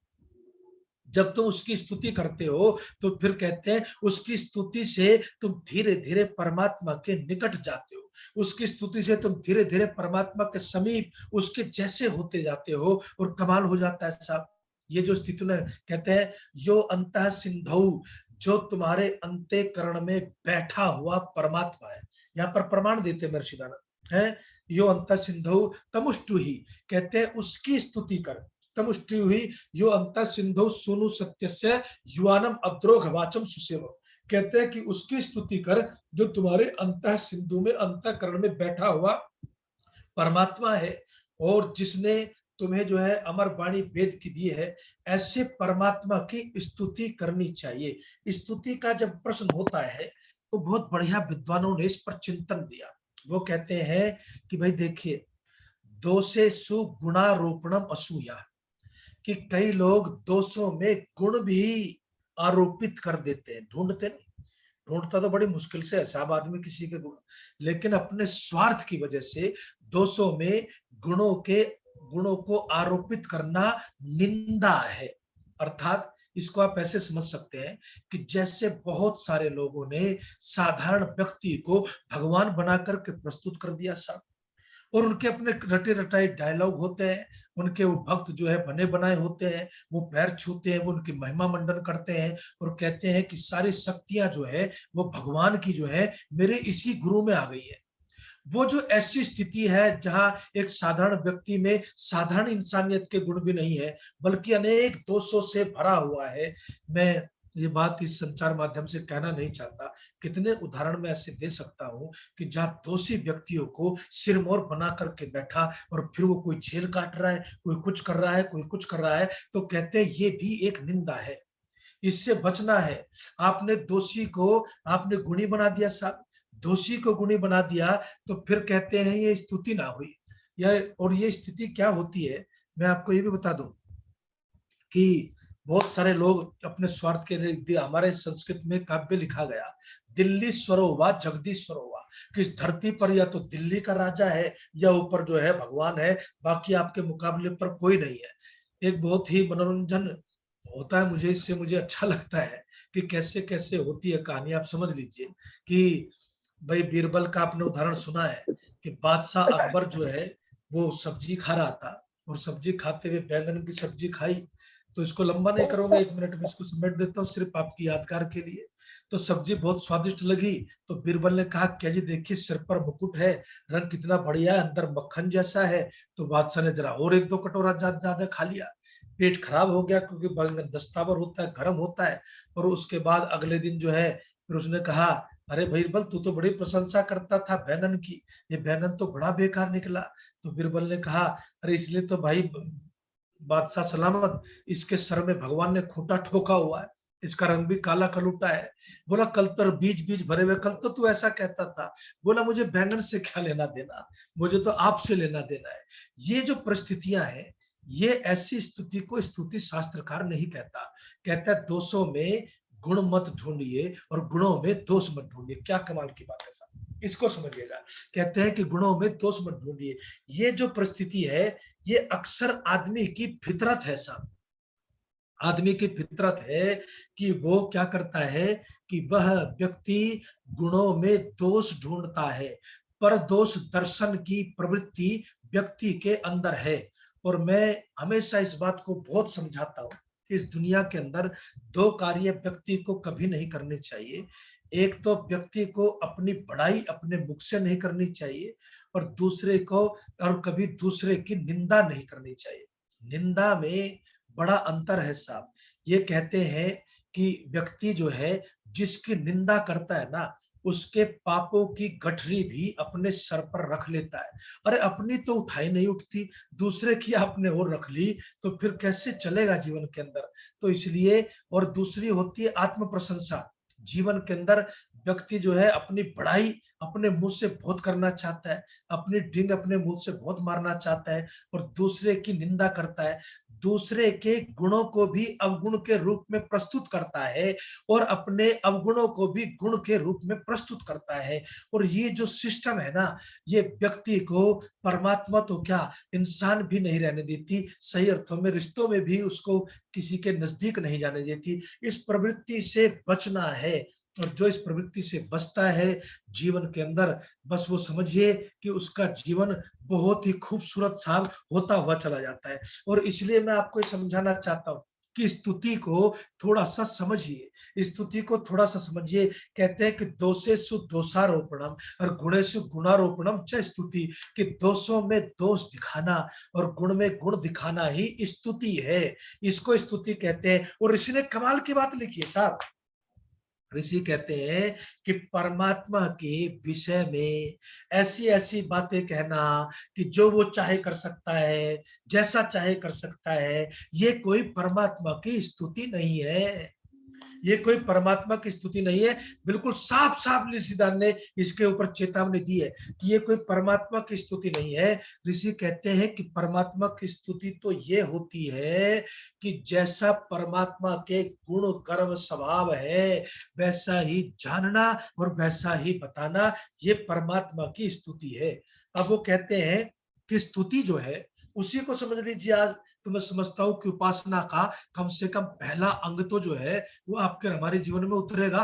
जब तुम उसकी स्तुति करते हो तो फिर कहते हैं उसकी स्तुति से तुम धीरे धीरे परमात्मा के निकट जाते हो, उसकी स्तुति से तुम धीरे धीरे परमात्मा के समीप उसके जैसे होते जाते हो, और कमाल हो जाता है साहब। ये जो स्थिति ने कहते हैं जो अंतः सिंधु, जो तुम्हारे अंतःकरण में बैठा हुआ परमात्मा है। यहाँ पर प्रमाण देते हैं महर्षि दयानंद है, यो अंतः सिंधु तमुष्टु ही, कहते हैं उसकी स्तुति कर। तमुष्टि हुई यो अंतः सिंधु सुनु सत्यस्य युवानम अद्रोघ वाचम सुसेव, कहते हैं कि उसकी स्तुति कर जो तुम्हारे अंतः सिंधु में, अंतःकरण में बैठा हुआ परमात्मा है, और जिसने तुम्हें जो है अमर वाणी वेद की दी है। ऐसे परमात्मा की स्तुति करनी चाहिए। स्तुति का जब प्रश्न होता है तो बहुत बढ़िया विद्वानों ने इस पर चिंतन दिया। वो कहते हैं कि भाई देखिए, दोषेषु गुणारोपणम असूया, कि कई लोग दोषों में गुण भी आरोपित कर देते हैं। ढूंढता तो बड़ी मुश्किल से है साहब आदमी किसी के गुण, लेकिन अपने स्वार्थ की वजह से दोषों में गुणों को आरोपित करना निंदा है। अर्थात इसको आप ऐसे समझ सकते हैं कि जैसे बहुत सारे लोगों ने साधारण व्यक्ति को भगवान बना करके प्रस्तुत कर दिया साहब, और उनके अपने रटे रटाए डायलॉग होते हैं, उनके वो भक्त जो है बने बनाए होते हैं, वो पैर छूते हैं, वो उनकी महिमा मंडन करते हैं और कहते हैं कि सारी शक्तियां जो है वो भगवान की जो है मेरे इसी गुरु में आ गई है। वो जो ऐसी स्थिति है जहां एक साधारण व्यक्ति में साधारण इंसानियत के गुण भी नहीं है, बल्कि अनेक दोषों से भरा हुआ है। मैं ये बात इस संचार माध्यम से कहना नहीं चाहता, कितने उदाहरण मैं ऐसे दे सकता हूं कि जहां दोषी व्यक्तियों को सिरमौर बना करके बैठा और फिर वो कोई जेल काट रहा है, कोई कुछ कर रहा है, कोई कुछ कर रहा है, तो कहते हैं ये भी एक निंदा है, इससे बचना है। आपने दोषी को आपने गुणी बना दिया साहब, दोषी को गुणी बना दिया तो फिर कहते हैं ये स्तुति ना हुई। और ये स्थिति क्या होती है, मैं आपको ये भी बता दूं कि बहुत सारे लोग अपने स्वार्थ के लिए, हमारे संस्कृत में काव्य लिखा गया, दिल्ली स्वरोवा जगदीश्वरोवा, कि इस धरती पर या तो दिल्ली का राजा है या ऊपर जो है भगवान है, बाकी आपके मुकाबले पर कोई नहीं है। एक बहुत ही मनोरंजन होता है मुझे अच्छा लगता है कि कैसे कैसे होती है कहानी। आप समझ लीजिए कि भाई बीरबल का आपने उदाहरण सुना है कि बादशाह अकबर जो है वो सब्जी खा रहा था, और सब्जी खाते हुए बैंगन की सब्जी खाई। तो इसको लंबा नहीं करूंगा, 1 मिनट में इसको समेट देता हूँ सिर्फ आपकी यादगार के लिए। तो सब्जी बहुत स्वादिष्ट लगी, तो बीरबल ने कहा क्या जी देखिए सिर पर मुकुट है, रंग कितना बढ़िया है, अंदर मक्खन जैसा है। तो बादशाह ने जरा और 1-2 कटोरा ज्यादा खा लिया, पेट खराब हो गया क्योंकि बैंगन दस्तावर होता है, गर्म होता है। और उसके बाद अगले दिन जो है फिर उसने कहा अरे बीरबल तू तो बड़ी प्रशंसा करता था बैंगन की, ये बैंगन तो बड़ा बेकार निकला। तो बीरबल ने कहा अरे इसलिए तो भाई बादशाह सलामत, इसके सर में भगवान ने खूंटा ठोका हुआ है। इसका रंग भी काला कलूटा है। बोला कल तो बीज बीज भरे हुए, कल तो तू ऐसा कहता था। बोला मुझे बैंगन से क्या लेना देना, मुझे तो आपसे लेना देना है। ये जो परिस्थितियां हैं, ये ऐसी स्तुति को स्तुति शास्त्रकार नहीं कहता। कहता है दोषों में गुण मत ढूंढिए और गुणों में दोष मत ढूंढिए। क्या कमाल की बात है साहब, इसको समझिएगा। कहते हैं कि गुणों में दोष मत ढूंढिए। ये जो परिस्थिति है, ये अक्सर आदमी की फितरत है साहब। आदमी की फितरत है कि वो क्या करता है कि वह व्यक्ति गुणों में दोष ढूंढता है, पर दोष दर्शन की प्रवृत्ति व्यक्ति के अंदर है। और मैं हमेशा इस बात को बहुत समझाता हूं कि इस दुनिया के अंदर दो कार्य व्यक्ति को कभी नहीं करने चाहिए। एक तो व्यक्ति को अपनी बड़ाई अपने मुख से नहीं करनी चाहिए, और दूसरे को और कभी दूसरे की निंदा नहीं करनी चाहिए। निंदा में बड़ा अंतर है साहब। ये कहते हैं कि व्यक्ति जो है जिसकी निंदा करता है ना, उसके पापों की गठरी भी अपने सर पर रख लेता है। अरे अपनी तो उठाई नहीं उठती, दूसरे की आपने और रख ली, तो फिर कैसे चलेगा जीवन के अंदर। तो इसलिए, और दूसरी होती है आत्म प्रशंसा। जीवन के अंदर व्यक्ति जो है अपनी बड़ाई अपने मुंह से बहुत करना चाहता है, अपनी डिंग अपने मुंह से बहुत मारना चाहता है, और दूसरे की निंदा करता है। दूसरे के गुणों को भी अवगुण के रूप में प्रस्तुत करता है, और अपने अवगुणों को भी गुण के रूप में प्रस्तुत करता है। और ये जो सिस्टम है ना, ये व्यक्ति को परमात्मा तो क्या, इंसान भी नहीं रहने देती, सही अर्थों में रिश्तों में भी उसको किसी के नजदीक नहीं जाने देती। इस प्रवृत्ति से बचना है, और जो इस प्रवृत्ति से बचता है जीवन के अंदर, बस वो समझिए कि उसका जीवन बहुत ही खूबसूरत साफ होता हुआ चला जाता है। और इसलिए मैं आपको समझाना चाहता हूं कि स्तुति को थोड़ा सा समझिए, स्तुति को थोड़ा सा समझिए। कहते हैं कि दोषेषु दोषारोपणम और गुणेषु गुणारोपणम च स्तुति, कि दोषों में दोष दिखाना और गुण में गुण दिखाना ही स्तुति है। इसको स्तुति कहते हैं। और ऋषि ने कमाल की बात लिखी है साहब। ऋषि कहते हैं कि परमात्मा के विषय में ऐसी ऐसी बातें कहना कि जो वो चाहे कर सकता है, जैसा चाहे कर सकता है, ये कोई परमात्मा की स्तुति नहीं है। ये कोई परमात्मा की स्तुति नहीं है। बिल्कुल साफ साफ ऋषिदान ने इसके ऊपर चेतावनी दी है कि ये कोई परमात्मा की स्तुति नहीं है। ऋषि कहते हैं कि परमात्मा की स्तुति तो ये होती है कि जैसा परमात्मा के गुण कर्म स्वभाव है, वैसा ही जानना और वैसा ही बताना, ये परमात्मा की स्तुति है। अब वो कहते हैं कि स्तुति जो है उसी को समझ लीजिए। आज तो मैं समझता हूं कि उपासना का कम से कम पहला अंग तो जो है वो आपके हमारे जीवन में उतरेगा।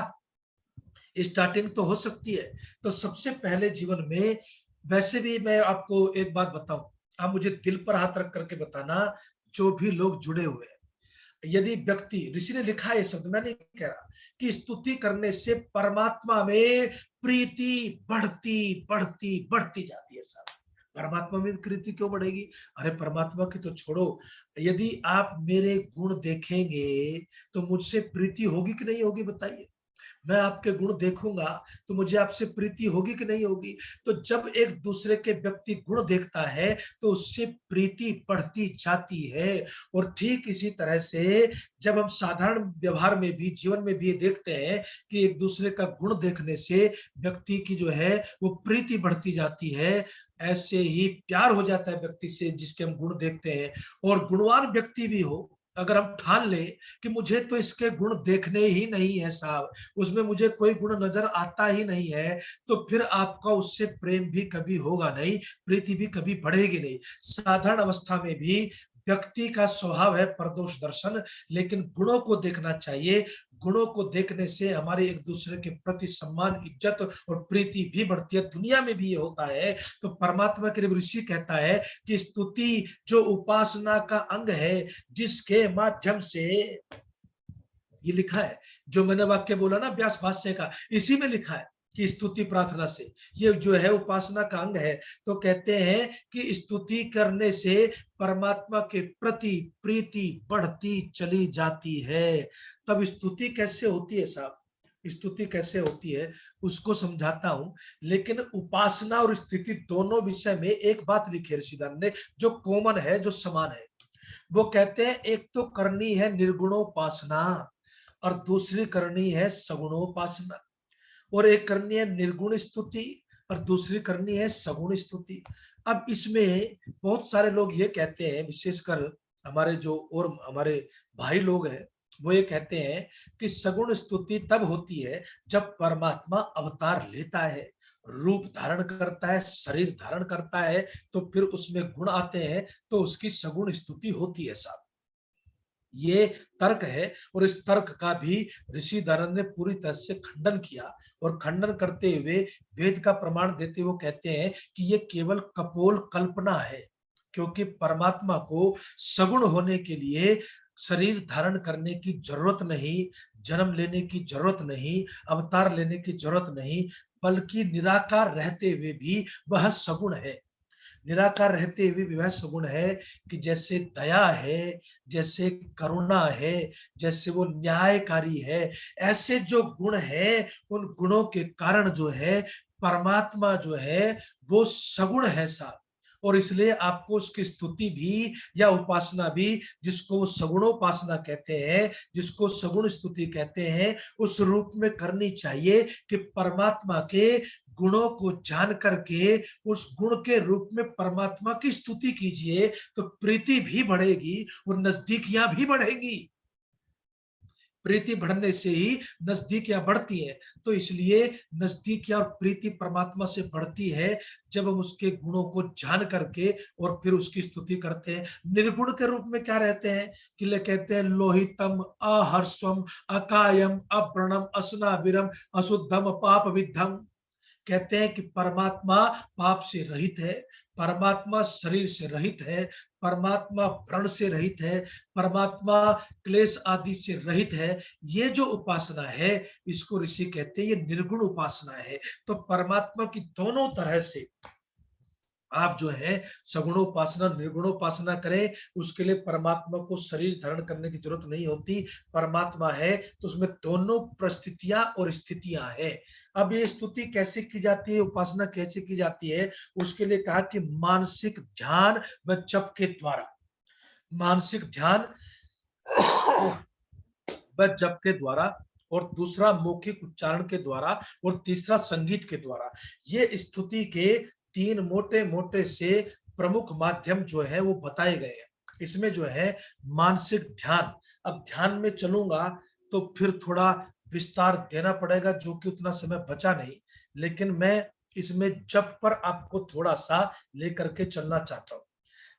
स्टार्टिंग तो हो सकती है। तो सबसे पहले जीवन में, वैसे भी मैं आपको एक बात बताऊं, आप मुझे दिल पर हाथ रख करके बताना, जो भी लोग जुड़े हुए हैं, यदि व्यक्ति, ऋषि ने लिखा है शब्द, मैं नहीं कह रहा, कि स्तुति करने से परमात्मा में प्रीति बढ़ती बढ़ती बढ़ती जाती है साहब। परमात्मा में प्रीति क्यों बढ़ेगी? अरे परमात्मा की तो छोड़ो, यदि आप मेरे गुण देखेंगे तो मुझसे प्रीति होगी कि नहीं होगी बताइए? मैं आपके गुण देखूंगा तो मुझे आपसे प्रीति होगी कि नहीं होगी? तो जब एक दूसरे के व्यक्ति गुण देखता है तो उससे प्रीति बढ़ती जाती है। और ठीक इसी तरह से जब हम साधारण व्यवहार में भी, जीवन में भी देखते हैं कि एक दूसरे का गुण देखने से व्यक्ति की जो है वो प्रीति बढ़ती जाती है, ऐसे ही प्यार हो जाता है व्यक्ति से जिसके हम गुण देखते हैं। और गुणवान व्यक्ति भी हो, अगर हम ठान ले कि मुझे तो इसके गुण देखने ही नहीं है साहब, उसमें मुझे कोई गुण नजर आता ही नहीं है, तो फिर आपका उससे प्रेम भी कभी होगा नहीं, प्रीति भी कभी बढ़ेगी नहीं। साधारण अवस्था में भी व्यक्ति का स्वभाव है परदोष दर्शन, लेकिन गुणों को देखना चाहिए। गुणों को देखने से हमारे एक दूसरे के प्रति सम्मान, इज्जत और प्रीति भी बढ़ती है। दुनिया में भी ये होता है। तो परमात्मा के ऋषि कहता है कि स्तुति जो उपासना का अंग है, जिसके माध्यम से, ये लिखा है जो मैंने वाक्य बोला ना व्यास भाष्य का, इसी में लिखा है कि स्तुति प्रार्थना से ये जो है उपासना का अंग है। तो कहते हैं कि स्तुति करने से परमात्मा के प्रति प्रीति बढ़ती चली जाती है। तब स्तुति कैसे होती है साहब? स्तुति कैसे होती है उसको समझाता हूं। लेकिन उपासना और स्तुति दोनों विषय में एक बात लिखी है ऋषिदान ने, जो कॉमन है, जो समान है। वो कहते हैं एक तो करनी है निर्गुणोपासना, और दूसरी करनी है सगुणोपासना, और एक करनी है निर्गुण स्तुति और दूसरी करनी है सगुण स्तुति। अब इसमें बहुत सारे लोग ये कहते हैं, विशेषकर हमारे जो और हमारे भाई लोग हैं, वो ये कहते हैं कि सगुण स्तुति तब होती है जब परमात्मा अवतार लेता है, रूप धारण करता है, शरीर धारण करता है, तो फिर उसमें गुण आते हैं, तो उसकी सगुण स्तुति होती है साहब। ये तर्क है, और इस तर्क का भी ऋषि दयानंद ने पूरी तरह से खंडन किया, और खंडन करते हुए वेद का प्रमाण देते हुए कहते हैं कि ये केवल कपोल कल्पना है, क्योंकि परमात्मा को सगुण होने के लिए शरीर धारण करने की जरूरत नहीं, जन्म लेने की जरूरत नहीं, अवतार लेने की जरूरत नहीं, बल्कि निराकार रहते हुए भी वह सगुण है। निराकार रहते हुए भी वह सगुण है कि जैसे दया है, जैसे करुणा है, जैसे वो न्यायकारी है, ऐसे जो गुण है, उन गुणों के कारण जो है परमात्मा जो है वो सगुण है साहब। और इसलिए आपको उसकी स्तुति भी या उपासना भी, जिसको वो सगुणोपासना कहते हैं, जिसको सगुण स्तुति कहते हैं, उस रूप में करनी चाहिए कि परमात्मा के गुणों को जान करके उस गुण के रूप में परमात्मा की स्तुति कीजिए, तो प्रीति भी बढ़ेगी और नजदीकियां भी बढ़ेंगी। प्रीति बढ़ने से ही नजदीकियां बढ़ती है, तो इसलिए नजदीकियां और प्रीति परमात्मा से बढ़ती है जब हम उसके गुणों को जान करके और फिर उसकी स्तुति करते हैं। निर्गुण के रूप में क्या रहते हैं कि ले कहते हैं लोहितम अहर्षम अकायम अप्रणम असनाविरम अशुद्धम पाप विद्धम। कहते हैं कि परमात्मा पाप से रहित है, परमात्मा शरीर से रहित है, परमात्मा व्रण से रहित है, परमात्मा क्लेश आदि से रहित है। ये जो उपासना है इसको ऋषि कहते हैं ये निर्गुण उपासना है। तो परमात्मा की दोनों तरह से आप जो है सगुणोपासना निर्गुणोपासना करें, उसके लिए परमात्मा को शरीर धारण करने की जरूरत नहीं होती। परमात्मा है तो उसमें दोनों परिस्थितियां और स्थितियां है। अब ये स्तुति कैसे की जाती है, उपासना कैसे की जाती है, उसके लिए कहा कि मानसिक ध्यान व जप के द्वारा, मानसिक ध्यान व जप के द्वारा, और दूसरा मौखिक उच्चारण के द्वारा, और तीसरा संगीत के द्वारा। ये स्तुति के तीन मोटे मोटे से प्रमुख माध्यम जो है वो बताए गए हैं। इसमें जो है मानसिक ध्यान, अब ध्यान में चलूंगा तो फिर थोड़ा विस्तार देना पड़ेगा, जो कि उतना समय बचा नहीं, लेकिन मैं इसमें जप पर आपको थोड़ा सा लेकर के चलना चाहता हूँ।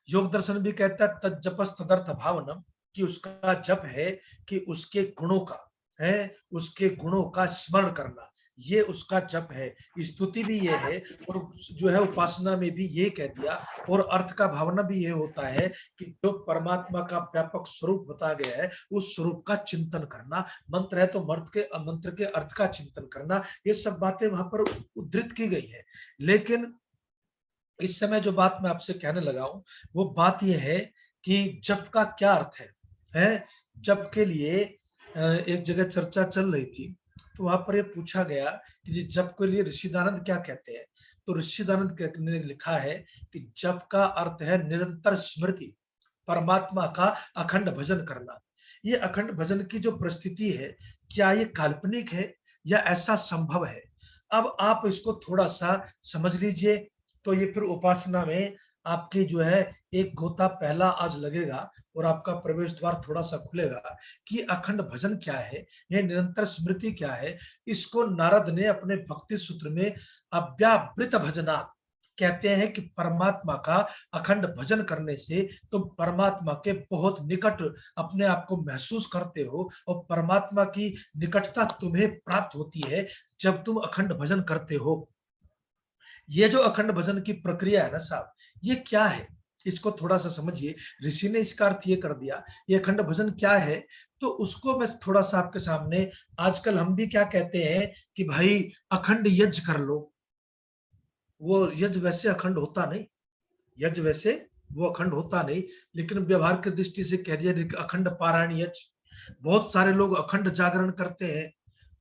योग दर्शन भी कहता है तज्जपस तदर्थ भावनम, कि उसका जप है कि उसके गुणों का है, उसके गुणों का स्मरण करना, ये उसका जप है। स्तुति भी ये है, और जो है उपासना में भी ये कह दिया, और अर्थ का भावना भी ये होता है कि जो परमात्मा का व्यापक स्वरूप बताया गया है उस स्वरूप का चिंतन करना, मंत्र है तो मंत्र के अर्थ का चिंतन करना, ये सब बातें वहां पर उद्धृत की गई है। लेकिन इस समय जो बात मैं आपसे कहने लगा हूं वो बात यह है कि जप का क्या अर्थ है। जप के लिए एक जगह चर्चा चल रही थी, तो वहां पर ये पूछा गया कि जी जप के लिए ऋषि दयानंद क्या कहते हैं। तो ऋषि दयानंद ने लिखा है कि जप का अर्थ है निरंतर स्मृति, परमात्मा का अखंड भजन करना। ये अखंड भजन की जो परिस्थिति है, क्या ये काल्पनिक है या ऐसा संभव है? अब आप इसको थोड़ा सा समझ लीजिए, तो ये फिर उपासना में आपकी जो है एक गोता पहला आज लगेगा और आपका प्रवेश द्वार थोड़ा सा खुलेगा कि अखंड भजन क्या है, यह निरंतर स्मृति क्या है। इसको नारद ने अपने भक्ति सूत्र में अव्यावृत भजनात् कहते हैं कि परमात्मा का अखंड भजन करने से तुम परमात्मा के बहुत निकट अपने आप को महसूस करते हो, और परमात्मा की निकटता तुम्हें प्राप्त होती है जब तुम अखंड भजन करते हो। ये जो अखंड भजन की प्रक्रिया है ना साहब, ये क्या है, इसको थोड़ा सा समझिए। ऋषि ने इसका अर्थ ये कर दिया, ये अखंड भजन क्या है, तो उसको मैं थोड़ा सा आपके सामने, आजकल हम भी क्या कहते हैं कि भाई अखंड यज्ञ कर लो। वो यज्ञ वैसे अखंड होता नहीं, यज्ञ वैसे वो अखंड होता नहीं, लेकिन व्यवहार की दृष्टि से कह दिया अखंड पारायण यज्ञ। बहुत सारे लोग अखंड जागरण करते हैं,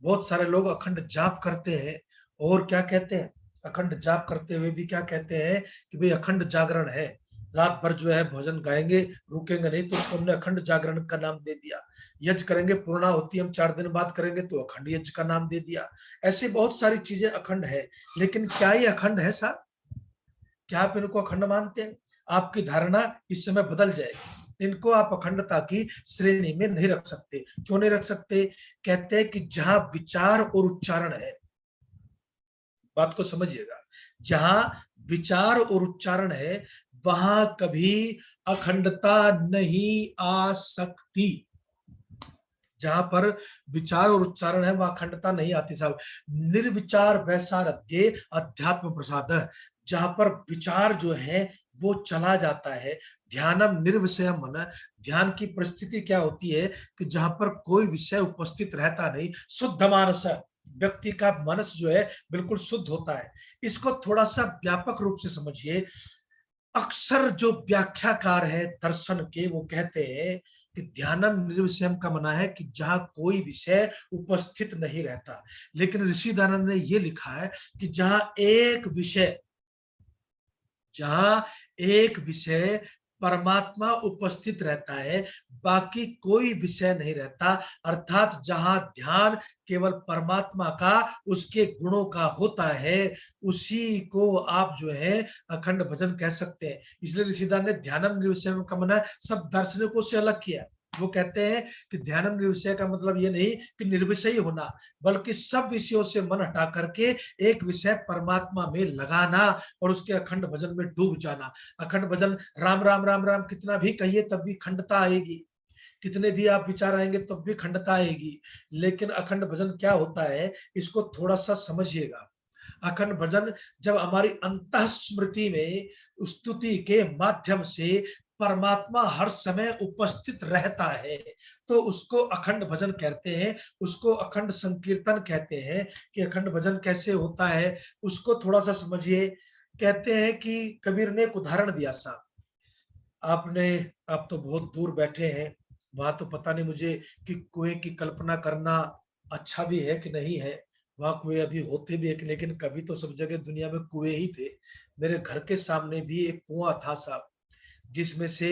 बहुत सारे लोग अखंड जाप करते हैं, और क्या कहते हैं, अखंड जाप करते हुए भी क्या कहते हैं कि भाई अखंड जागरण है, रात भर जो है भजन गाएंगे, रुकेंगे नहीं, तो उसको हमने अखंड जागरण का नाम दे दिया। यज्ञ करेंगे पूर्णाहुति हम 4 दिन बाद करेंगे तो अखंड यज्ञ का नाम दे दिया। ऐसे बहुत सारी चीजें अखंड है, लेकिन क्या ये अखंड है साहब? क्या आप इनको अखंड मानते हैं? आपकी धारणा इस समय बदल जाएगी। इनको आप अखंडता की श्रेणी में नहीं रख सकते। क्यों नहीं रख सकते? कहते हैं कि जहां विचार और उच्चारण है, बात को समझिएगा, जहां विचार और उच्चारण है वहां कभी अखंडता नहीं आ सकती। जहां पर विचार और उच्चारण है वहां अखंडता नहीं आती साहब। निर्विचार वैसारध्य अध्यात्म प्रसाद, जहां पर विचार जो है वो चला जाता है। ध्यानम निर्विषयम मन, ध्यान की परिस्थिति क्या होती है कि जहां पर कोई विषय उपस्थित रहता नहीं, शुद्ध मानस, व्यक्ति का मनस जो है बिल्कुल शुद्ध होता है। इसको थोड़ा सा व्यापक रूप से समझिए। अक्सर जो व्याख्याकार है दर्शन के वो कहते हैं कि ध्यानम निर्विषयम का मना है कि जहां कोई विषय उपस्थित नहीं रहता। लेकिन ऋषि दानंद ने ये लिखा है कि जहां एक विषय परमात्मा उपस्थित रहता है, बाकी कोई विषय नहीं रहता, अर्थात जहां ध्यान केवल परमात्मा का, उसके गुणों का होता है, उसी को आप जो है अखंड भजन कह सकते हैं। इसलिए ऋषिदान ने ध्यानम निर्विषय का मना सब दार्शनिकों से अलग किया। वो कहते हैं कि ध्यानम निर्विषय का मतलब ये नहीं कि निर्विषयी होना, बल्कि सब विषयों से मन हटा करके एक विषय परमात्मा में लगाना और उसके अखंड भजन में डूब जाना। अखंड भजन राम राम राम राम कितना भी कहिए तब भी खंडता आएगी, कितने भी आप विचार आएंगे तब भी खंडता आएगी। लेकिन अखंड भजन क्या होता है इसको थोड़ा सा समझिएगा। अखंड भजन जब हमारी अंतः स्मृति में स्तुति के माध्यम से परमात्मा हर समय उपस्थित रहता है तो उसको अखंड भजन कहते हैं, उसको अखंड संकीर्तन कहते हैं। कि अखंड भजन कैसे होता है उसको थोड़ा सा समझिए। कहते हैं कि कबीर ने एक उदाहरण दिया साहब, आप तो बहुत दूर बैठे हैं, वहां तो पता नहीं मुझे कि कुएं की कल्पना करना अच्छा भी है कि नहीं है। वहां कुएं अभी होते भी है, लेकिन कभी तो सब जगह दुनिया में कुएं ही थे। मेरे घर के सामने भी एक कुआं था साहब, जिसमें से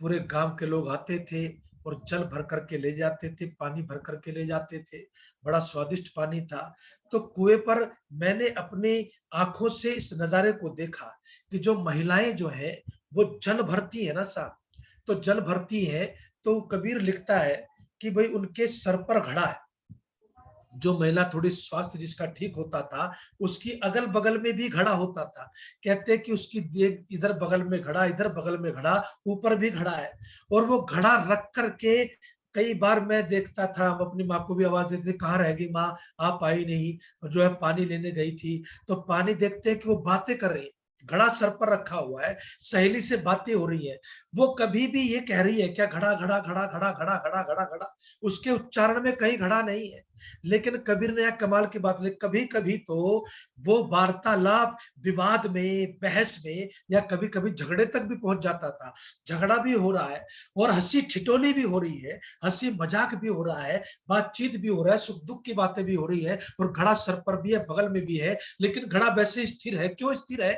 पूरे गांव के लोग आते थे और जल भर करके ले जाते थे, पानी भर करके ले जाते थे। बड़ा स्वादिष्ट पानी था। तो कुएं पर मैंने अपनी आंखों से इस नजारे को देखा कि जो महिलाएं जो है वो जल भरती है ना साहब, तो जल भरती है तो कबीर लिखता है कि भाई उनके सर पर घड़ा है। जो महिला थोड़ी स्वास्थ्य जिसका ठीक होता था उसकी अगल बगल में भी घड़ा होता था। कहते हैं कि उसकी देख इधर बगल में घड़ा, इधर बगल में घड़ा, ऊपर भी घड़ा है। और वो घड़ा रख करके कई बार मैं देखता था, हम अपनी माँ को भी आवाज देते थे, कहाँ रह गई माँ, आप आई नहीं, जो है पानी लेने गई थी। तो पानी देखते हैं कि वो बातें कर रही है, घड़ा सर पर रखा हुआ है, सहेली से बातें हो रही है। वो कभी भी ये कह रही है क्या घड़ा घड़ा घड़ा घड़ा घड़ा घड़ा घड़ा घड़ा, उसके उच्चारण में कहीं घड़ा नहीं है। लेकिन कबीर ने कमाल की बात लिखी, कभी कभी तो वो वार्तालाप विवाद में, बहस में, या कभी कभी झगड़े तक भी पहुंच जाता था। झगड़ा भी हो रहा है और हंसी ठिठोली भी हो रही है, हंसी मजाक भी हो रहा है, बातचीत भी हो रहा है, सुख दुख की बातें भी हो रही है, और घड़ा सर पर भी है, बगल में भी है, लेकिन घड़ा वैसे स्थिर है। क्यों स्थिर है?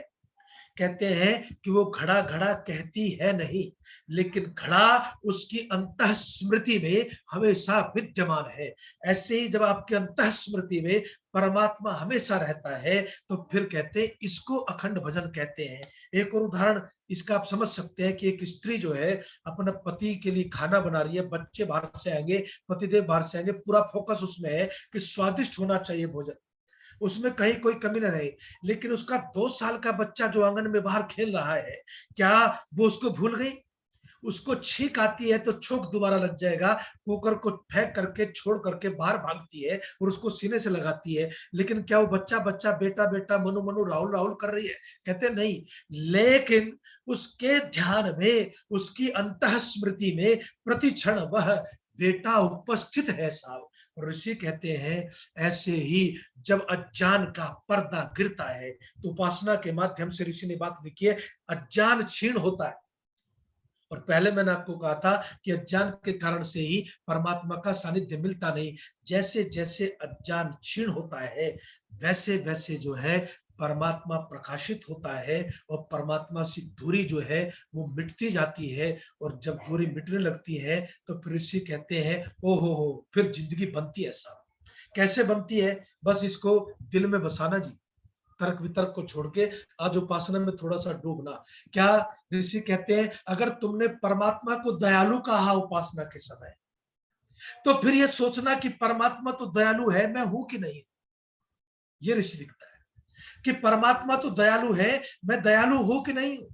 कहते हैं कि वो घड़ा घड़ा कहती है नहीं, लेकिन घड़ा उसकी अंतः स्मृति में हमेशा विद्यमान है। ऐसे ही जब आपके अंतः स्मृति में परमात्मा हमेशा रहता है तो फिर कहते हैं इसको अखंड भजन कहते हैं। एक और उदाहरण इसका आप समझ सकते हैं कि एक स्त्री जो है अपने पति के लिए खाना बना रही है, बच्चे बाहर से आएंगे, पतिदेव बाहर से आएंगे, पूरा फोकस उसमें है कि स्वादिष्ट होना चाहिए भोजन, उसमें कहीं कोई कमी न रहे। लेकिन उसका 2 साल का बच्चा जो आंगन में बाहर खेल रहा है, क्या वो उसको भूल गई? उसको छींक आती है तो छोंक दोबारा लग जाएगा, कुकर को फेंक करके छोड़ करके बाहर भागती है और उसको सीने से लगाती है। लेकिन क्या वो बच्चा बच्चा, बेटा बेटा, मनु मनु, राहुल राहुल कर रही है? कहते नहीं। लेकिन उसके ध्यान में, उसकी अंतः स्मृति में प्रति क्षण वह बेटा उपस्थित है साहब। ऋषि कहते हैं ऐसे ही जब अज्ञान का पर्दा गिरता है तो उपासना के माध्यम से, ऋषि ने बात लिखी है, अज्ञान क्षीण होता है। और पहले मैंने आपको कहा था कि अज्ञान के कारण से ही परमात्मा का सानिध्य मिलता नहीं। जैसे जैसे अज्ञान क्षीण होता है वैसे वैसे जो है परमात्मा प्रकाशित होता है और परमात्मा से दूरी जो है वो मिटती जाती है, और जब दूरी मिटने लगती है तो फिर ऋषि कहते हैं ओ हो, फिर जिंदगी बनती है। साहब कैसे बनती है, बस इसको दिल में बसाना जी, तर्क वितर्क को छोड़ के आज उपासना में थोड़ा सा डूबना। क्या ऋषि कहते हैं, अगर तुमने परमात्मा को दयालु कहा उपासना के समय, तो फिर ये सोचना कि परमात्मा तो दयालु है, मैं हूं कि नहीं। ये ऋषि लिखता है कि परमात्मा तो दयालु है, मैं दयालु हूं कि नहीं हूं।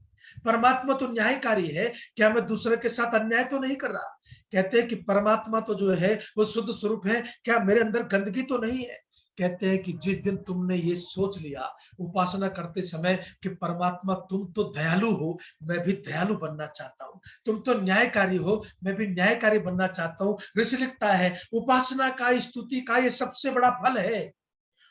परमात्मा तो न्यायकारी है, क्या मैं दूसरे के साथ अन्याय तो नहीं कर रहा। कहते हैं कि परमात्मा तो जो है वो शुद्ध स्वरूप है, क्या मेरे अंदर गंदगी तो नहीं है। कहते हैं कि जिस दिन तुमने ये सोच लिया उपासना करते समय कि परमात्मा तुम तो दयालु हो, मैं भी दयालु बनना चाहता हूं, तुम तो न्यायकारी हो, मैं भी न्यायकारी बनना चाहता हूं। ऋषि लिखता है उपासना का, स्तुति का ये सबसे बड़ा फल है।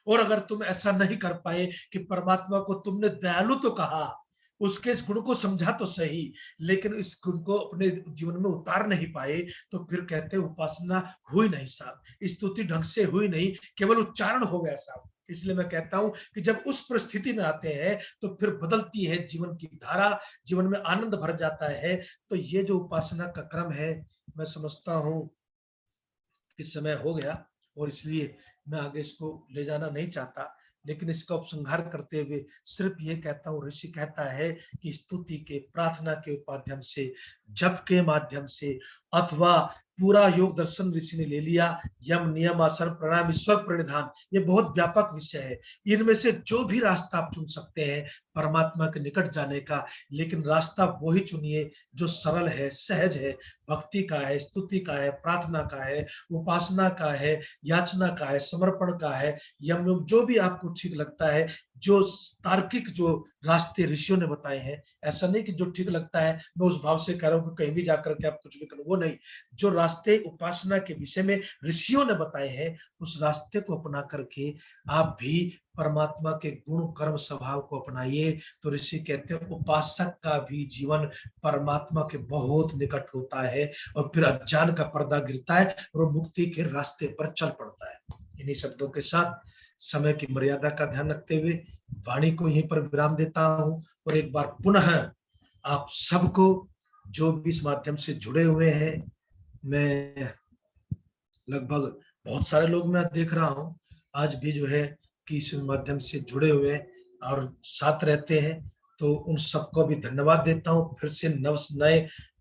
और अगर तुम ऐसा नहीं कर पाए कि परमात्मा को तुमने दयालु तो कहा, उसके इस गुण को समझा तो सही, लेकिन इस गुण को अपने जीवन में उतार नहीं पाए, तो फिर कहते उपासना हुई नहीं साहब, स्तुति ढंग से हुई नहीं, केवल उच्चारण हो गया साहब। इसलिए मैं कहता हूं कि जब उस परिस्थिति में आते हैं तो फिर बदलती है जीवन की धारा, जीवन में आनंद भर जाता है। तो ये जो उपासना का क्रम है, मैं समझता हूं कि समय हो गया और इसलिए मैं आगे इसको ले जाना नहीं चाहता, लेकिन इसका उपसंहार करते हुए सिर्फ ये कहता हूँ, ऋषि कहता है कि स्तुति के, प्रार्थना के माध्यम से, जप के माध्यम से, अथवा पूरा योग दर्शन ऋषि ने ले लिया, यम नियम आसन प्राणायाम ईश्वर प्रणिधान, ये बहुत व्यापक विषय है। इनमें से जो भी रास्ता आप चुन सकते हैं परमात्मा के निकट जाने का, लेकिन रास्ता वही चुनिए जो सरल है, सहज है, भक्ति का है, स्तुति का है, प्रार्थना का है, उपासना का है, याचना का है, समर्पण का है, यम जो भी आपको ठीक लगता है। जो तार्किक जो रास्ते ऋषियों ने बताए हैं, ऐसा नहीं कि जो ठीक लगता है मैं उस भाव से कह रहा हूं कि कहीं भी जाकर के आप कुछ भी करो, वो नहीं। जो रास्ते उपासना के विषय में ऋषियों ने बताए हैं, उस रास्ते को अपना करके आप भी परमात्मा के गुण कर्म स्वभाव को अपनाइए। तो ऋषि कहते हैं उपासक का भी जीवन परमात्मा के बहुत निकट होता है, और फिर अज्ञान का पर्दा गिरता है और मुक्ति के रास्ते पर चल पड़ता है। इन्हीं शब्दों के साथ समय की मर्यादा का ध्यान रखते हुए वाणी को यहीं पर विराम देता हूं, और एक बार पुनः आप सबको जो भी इस माध्यम से जुड़े हुए हैं, मैं लगभग बहुत सारे लोग मैं देख रहा हूं आज भी जो है कि इस माध्यम से जुड़े हुए और साथ रहते हैं, तो उन सबको भी धन्यवाद देता हूं। फिर से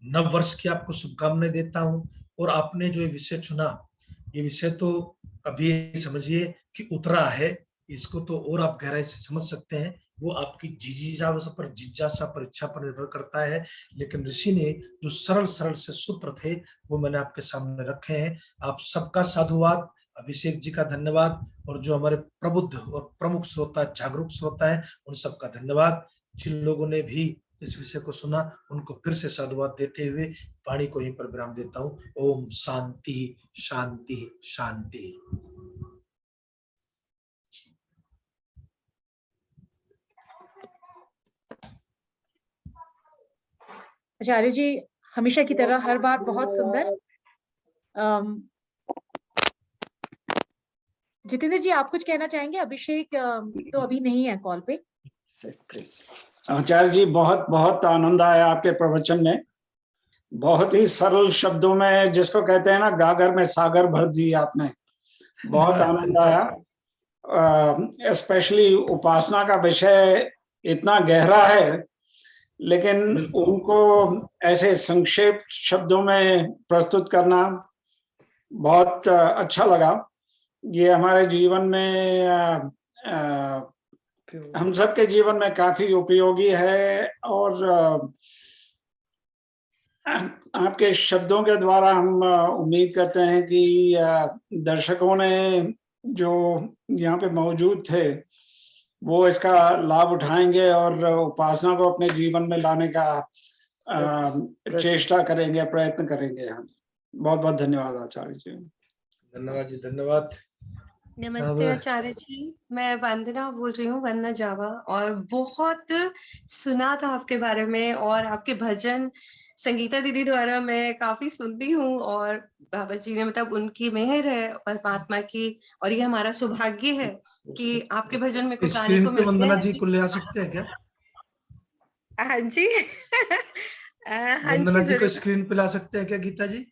नव वर्ष की आपको शुभकामनाएं देता हूं। और आपने जो ये विषय चुना, ये विषय तो अभी समझिए कि उतरा है, इसको तो और आप गहराई से समझ सकते हैं, वो आपकी जिज्ञासा पर इच्छा पर निर्भर करता है। लेकिन ऋषि ने जो सरल सरल से सूत्र थे वो मैंने आपके सामने रखे हैं। आप सबका साधुवाद, अभिषेक जी का धन्यवाद, और जो हमारे प्रबुद्ध और प्रमुख श्रोता, जागरूक श्रोता है, उन सबका धन्यवाद। जिन लोगों ने भी इस विषय को सुना उनको फिर से साधुवाद देते हुए वाणी को यहीं पर विराम देता हूँ। ओम शांति शांति शांति। आचार्य जी हमेशा की तरह हर बार बहुत सुंदर। जितेंद्र जी आप कुछ कहना चाहेंगे? अभिषेक तो अभी नहीं है कॉल पे। आचार्य जी बहुत बहुत आनंद आया आपके प्रवचन में, बहुत ही सरल शब्दों में, जिसको कहते हैं ना गागर में सागर भर दी आपने, बहुत आनंद आया। स्पेशली उपासना का विषय इतना गहरा है, लेकिन उनको ऐसे संक्षेप शब्दों में प्रस्तुत करना बहुत अच्छा लगा। ये हमारे जीवन में हम सबके जीवन में काफी उपयोगी है, और आपके शब्दों के द्वारा हम उम्मीद करते हैं कि दर्शकों ने जो यहाँ पे मौजूद थे वो इसका लाभ उठाएंगे और उपासना को अपने जीवन में लाने का चेष्टा करेंगे, प्रयत्न करेंगे। बहुत बहुत धन्यवाद आचार्य जी। धन्यवाद जी, धन्यवाद। नमस्ते आचार्य जी, मैं वंदना बोल रही हूँ, वंदना जावा। और बहुत सुना था आपके बारे में, और आपके भजन संगीता दीदी द्वारा मैं काफी सुनती हूँ, और बाबा जी ने मतलब उनकी मेहर है परमात्मा की, और ये हमारा सौभाग्य है कि आपके भजन में को गाने स्क्रीन को पे मिलते वंदना हैं। जी को ले आ सकते हैं क्या? हाँ जी। हाँ वंदना जी जी को जरूर। स्क्रीन पे ला सकते हैं क्या Geeta ji?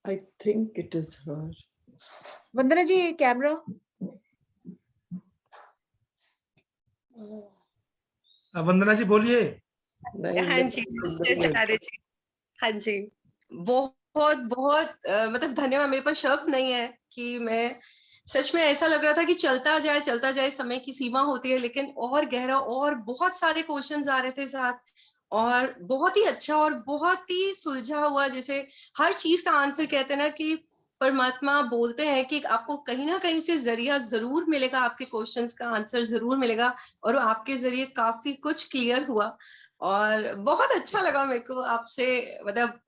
I think it is her. Vandana ji camera. Vandana ji बोलिए। हाँ जी नमस्ते आचार्य जी। हाँ जी, बहुत बहुत मतलब धन्यवाद। मेरे पास शब्द नहीं है कि मैं सच में ऐसा लग रहा था कि चलता जाए, समय की सीमा होती है, लेकिन और गहरा, और बहुत सारे क्वेश्चंस आ रहे थे साथ, और बहुत ही अच्छा और बहुत ही सुलझा हुआ, जैसे हर चीज का आंसर कहते हैं ना कि परमात्मा बोलते हैं कि आपको कहीं ना कहीं से जरिया जरूर मिलेगा, आपके क्वेश्चंस का आंसर जरूर मिलेगा, और आपके जरिए काफी कुछ क्लियर हुआ। और बहुत अच्छा लगा मेरे को आपसे, मतलब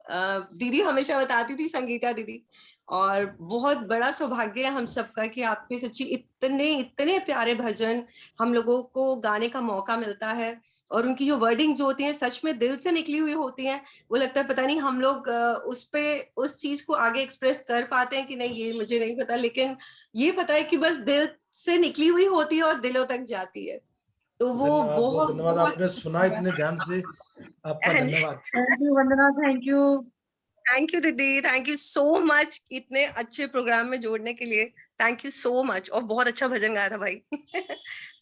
दीदी हमेशा बताती थी, संगीता दीदी, और बहुत बड़ा सौभाग्य है हम सबका कि आप में सच्ची इतने इतने प्यारे भजन हम लोगों को गाने का मौका मिलता है, और उनकी जो वर्डिंग जो होती है सच में दिल से निकली हुई होती है। वो लगता है पता नहीं हम लोग उस पे उस चीज को आगे एक्सप्रेस कर पाते हैं कि नहीं, ये मुझे नहीं पता, लेकिन ये पता है कि बस दिल से निकली हुई होती है और दिलों तक जाती है। तो वो धन्यवाद, बहुत बहुत धन्यवाद, बहुत आपने सुना शुक्रिया। इतने ध्यान से, आपका हाँ जी। धन्यवाद। Thank you Vandana, thank you. Thank you दीदी, थैंक यू सो मच इतने अच्छे प्रोग्राम में जोड़ने के लिए। थैंक यू सो मच, और बहुत अच्छा भजन गाया था भाई।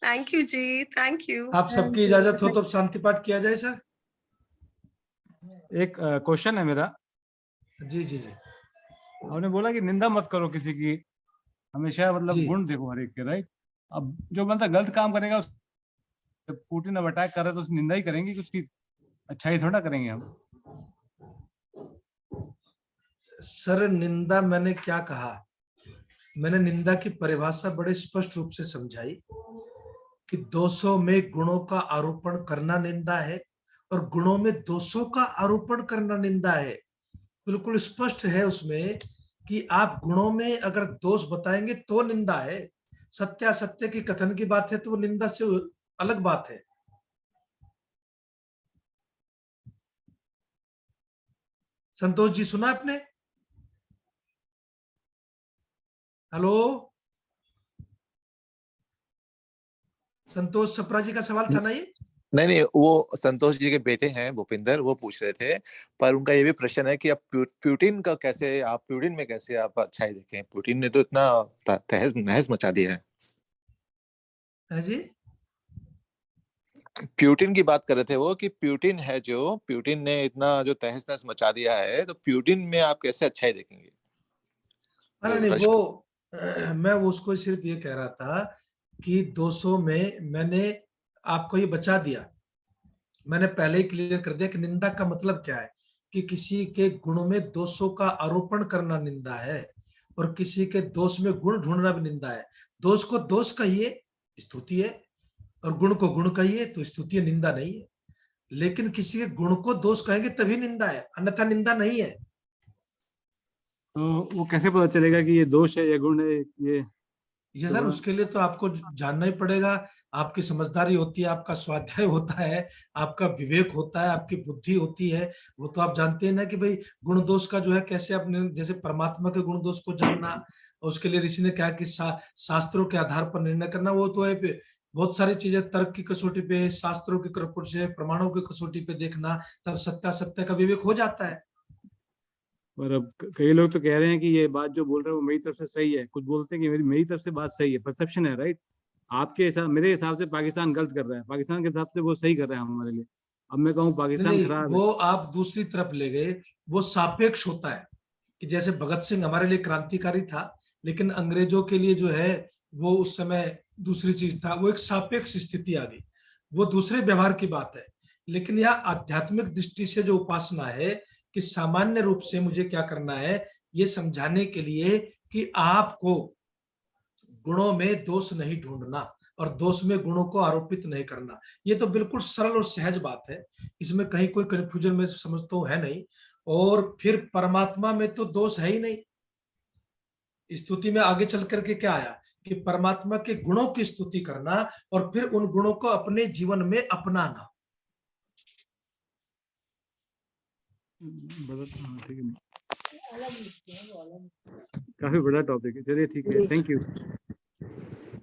Thank you ji, thank you. आप सबकी इजाजत हो तो अब शांति पाठ किया जाए सर। एक क्वेश्चन है मेरा। जी जी जी। आपने बोला कि निंदा मत करो किसी की, हमेशा मतलब जी। गुण देखो हर एक के, राइट? अब जो बंदा गलत काम करेगा, पुतिन अब अटैक कर रहा है तो उसकी निंदा ही करेंगे कि उसकी अच्छाई थोड़ा करेंगे हम। सर निंदा मैंने क्या कहा? मैंने निंदा की परिभाषा बड़े स्पष्ट रूप से समझाई कि दोषों में गुणों का आरोपण करना निंदा है, और गुणों में दोषों का आरोपण करना निंदा है। बिल्कुल स्पष्ट है उसमें कि आप गुणों में अगर दोष बताएंगे तो निंदा है, सत्यासत्य की कथन की बात है तो वो निंदा से अलग बात है। संतोष जी सुना आपने? हेलो संतोष सप्रा जी का सवाल था ना ये? नहीं, वो संतोष जी के बेटे हैं भूपिंदर, वो पूछ रहे थे, पर उनका ये भी प्रश्न है कि आप पुतिन का कैसे, आप पुतिन में कैसे आप अच्छाई देखें? पुतिन ने तो इतना तहस नहस मचा दिया है जी। पुतिन की बात कर रहे थे वो, कि पुतिन है जो, पुतिन ने इतना जो तहस नहस मचा दिया है, तो पुतिन में आप कैसे अच्छाई देखेंगे? नहीं वो मैं उसको सिर्फ ये कह रहा था कि 200 में मैंने आपको ये बचा दिया, मैंने पहले ही क्लियर कर दिया कि निंदा का मतलब क्या है, कि किसी के गुण में दोषों का आरोपण करना निंदा है, और किसी के दोष में गुण ढूंढना भी निंदा है। दोष को दोष कहिए, स्तुति है, और गुण को गुण कहिए तो स्तुति निंदा नहीं है। लेकिन किसी के गुण को दोष कहेंगे तभी निंदा है, अन्यथा निंदा नहीं है। तो वो कैसे पता चलेगा कि ये दोष है या गुण है? ये सर उसके लिए तो आपको जानना ही पड़ेगा। आपकी समझदारी होती है, आपका स्वाध्याय होता है, आपका विवेक होता है, आपकी बुद्धि होती है। वो तो आप जानते हैं ना कि भाई गुण दोष का जो है कैसे आपने, जैसे परमात्मा के गुण दोष को जानना, उसके लिए ऋषि ने कहा कि शास्त्रों के आधार पर निर्णय करना। वो तो है बहुत सारी चीजें तर्क की कसौटी पे, शास्त्रों की कसौटी से, प्रमाणों की कसौटी पे देखना, तब सत्यासत्य का विवेक हो जाता है। और अब कई लोग तो कह रहे हैं कि ये बात जो बोल रहे हैं वो मेरी तरफ से सही है, कुछ बोलते हैं कि मेरी तरफ से बात सही है। परसेप्शन है, राइट? आपके हिसाब, मेरे हिसाब से पाकिस्तान गलत कर रहा है, पाकिस्तान के हिसाब से वो सही कर रहा है हमारे लिए। अब मैं कहूँ पाकिस्तान खराब है, वो आप दूसरी तरफ ले गए। वो सापेक्ष होता है कि जैसे भगत सिंह हमारे लिए क्रांतिकारी था, लेकिन अंग्रेजों के लिए जो है वो उस समय दूसरी चीज था। वो एक सापेक्ष स्थिति आ गई, वो दूसरे व्यवहार की बात है। लेकिन यह आध्यात्मिक दृष्टि से जो उपासना है कि सामान्य रूप से मुझे क्या करना है, ये समझाने के लिए कि आपको गुणों में दोष नहीं ढूंढना और दोष में गुणों को आरोपित नहीं करना। ये तो बिल्कुल सरल और सहज बात है, इसमें कहीं कोई कंफ्यूजन में समझता हूं है नहीं। और फिर परमात्मा में तो दोष है ही नहीं। स्तुति में आगे चल करके क्या आया कि परमात्मा के गुणों की स्तुति करना और फिर उन गुणों को अपने जीवन में अपनाना। हाँ, ठीक है, काफी बड़ा टॉपिक है, चलिए ठीक है, थैंक यू।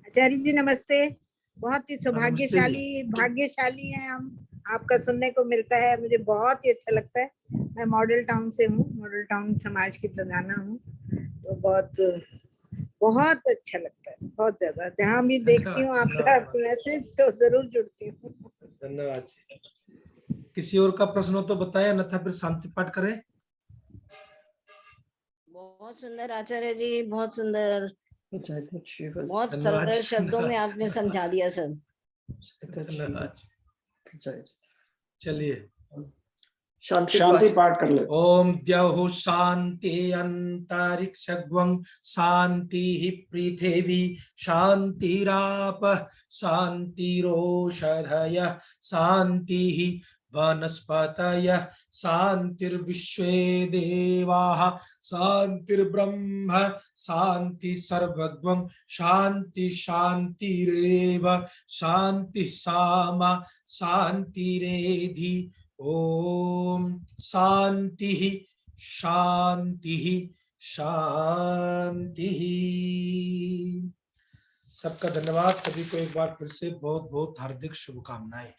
आचार्य जी नमस्ते। बहुत ही नमस्ते भाग्यशाली हैं हम, आपका सुनने को मिलता है, मुझे बहुत ही अच्छा लगता है। मैं मॉडल टाउन से हूँ, मॉडल टाउन समाज की प्रधाना हूँ, तो बहुत अच्छा लगता है, बहुत ज्यादा। जहाँ भी देखती हूँ आपका मैसेज तो जरूर जुड़ती हूँ। धन्यवाद जी। किसी और का प्रश्न हो तो बताएं, अन्यथा फिर शांति पाठ करें। बहुत सुंदर आचार्य जी, बहुत सुंदर, बहुत धन्यवाद सरल जी, शब्दों में धन्यवाद। आपने समझा दिया सर। धन्यवाद जी। चलिए शांति पाठ कर ले। ओम द्यौः शांति अंतरिक्षं शांति पृथिवी शांतिरापः शांतिरोषधयः शांति वनस्पतयः शांतिर्विश्वे देवाः शांतिर्ब्रह्म शांति सर्वगं शांति शांतिरेव शांति सामा शांतिरेधि। ओम शांति शांति शांति। सबका धन्यवाद। सभी को एक बार फिर से बहुत बहुत हार्दिक शुभकामनाएं।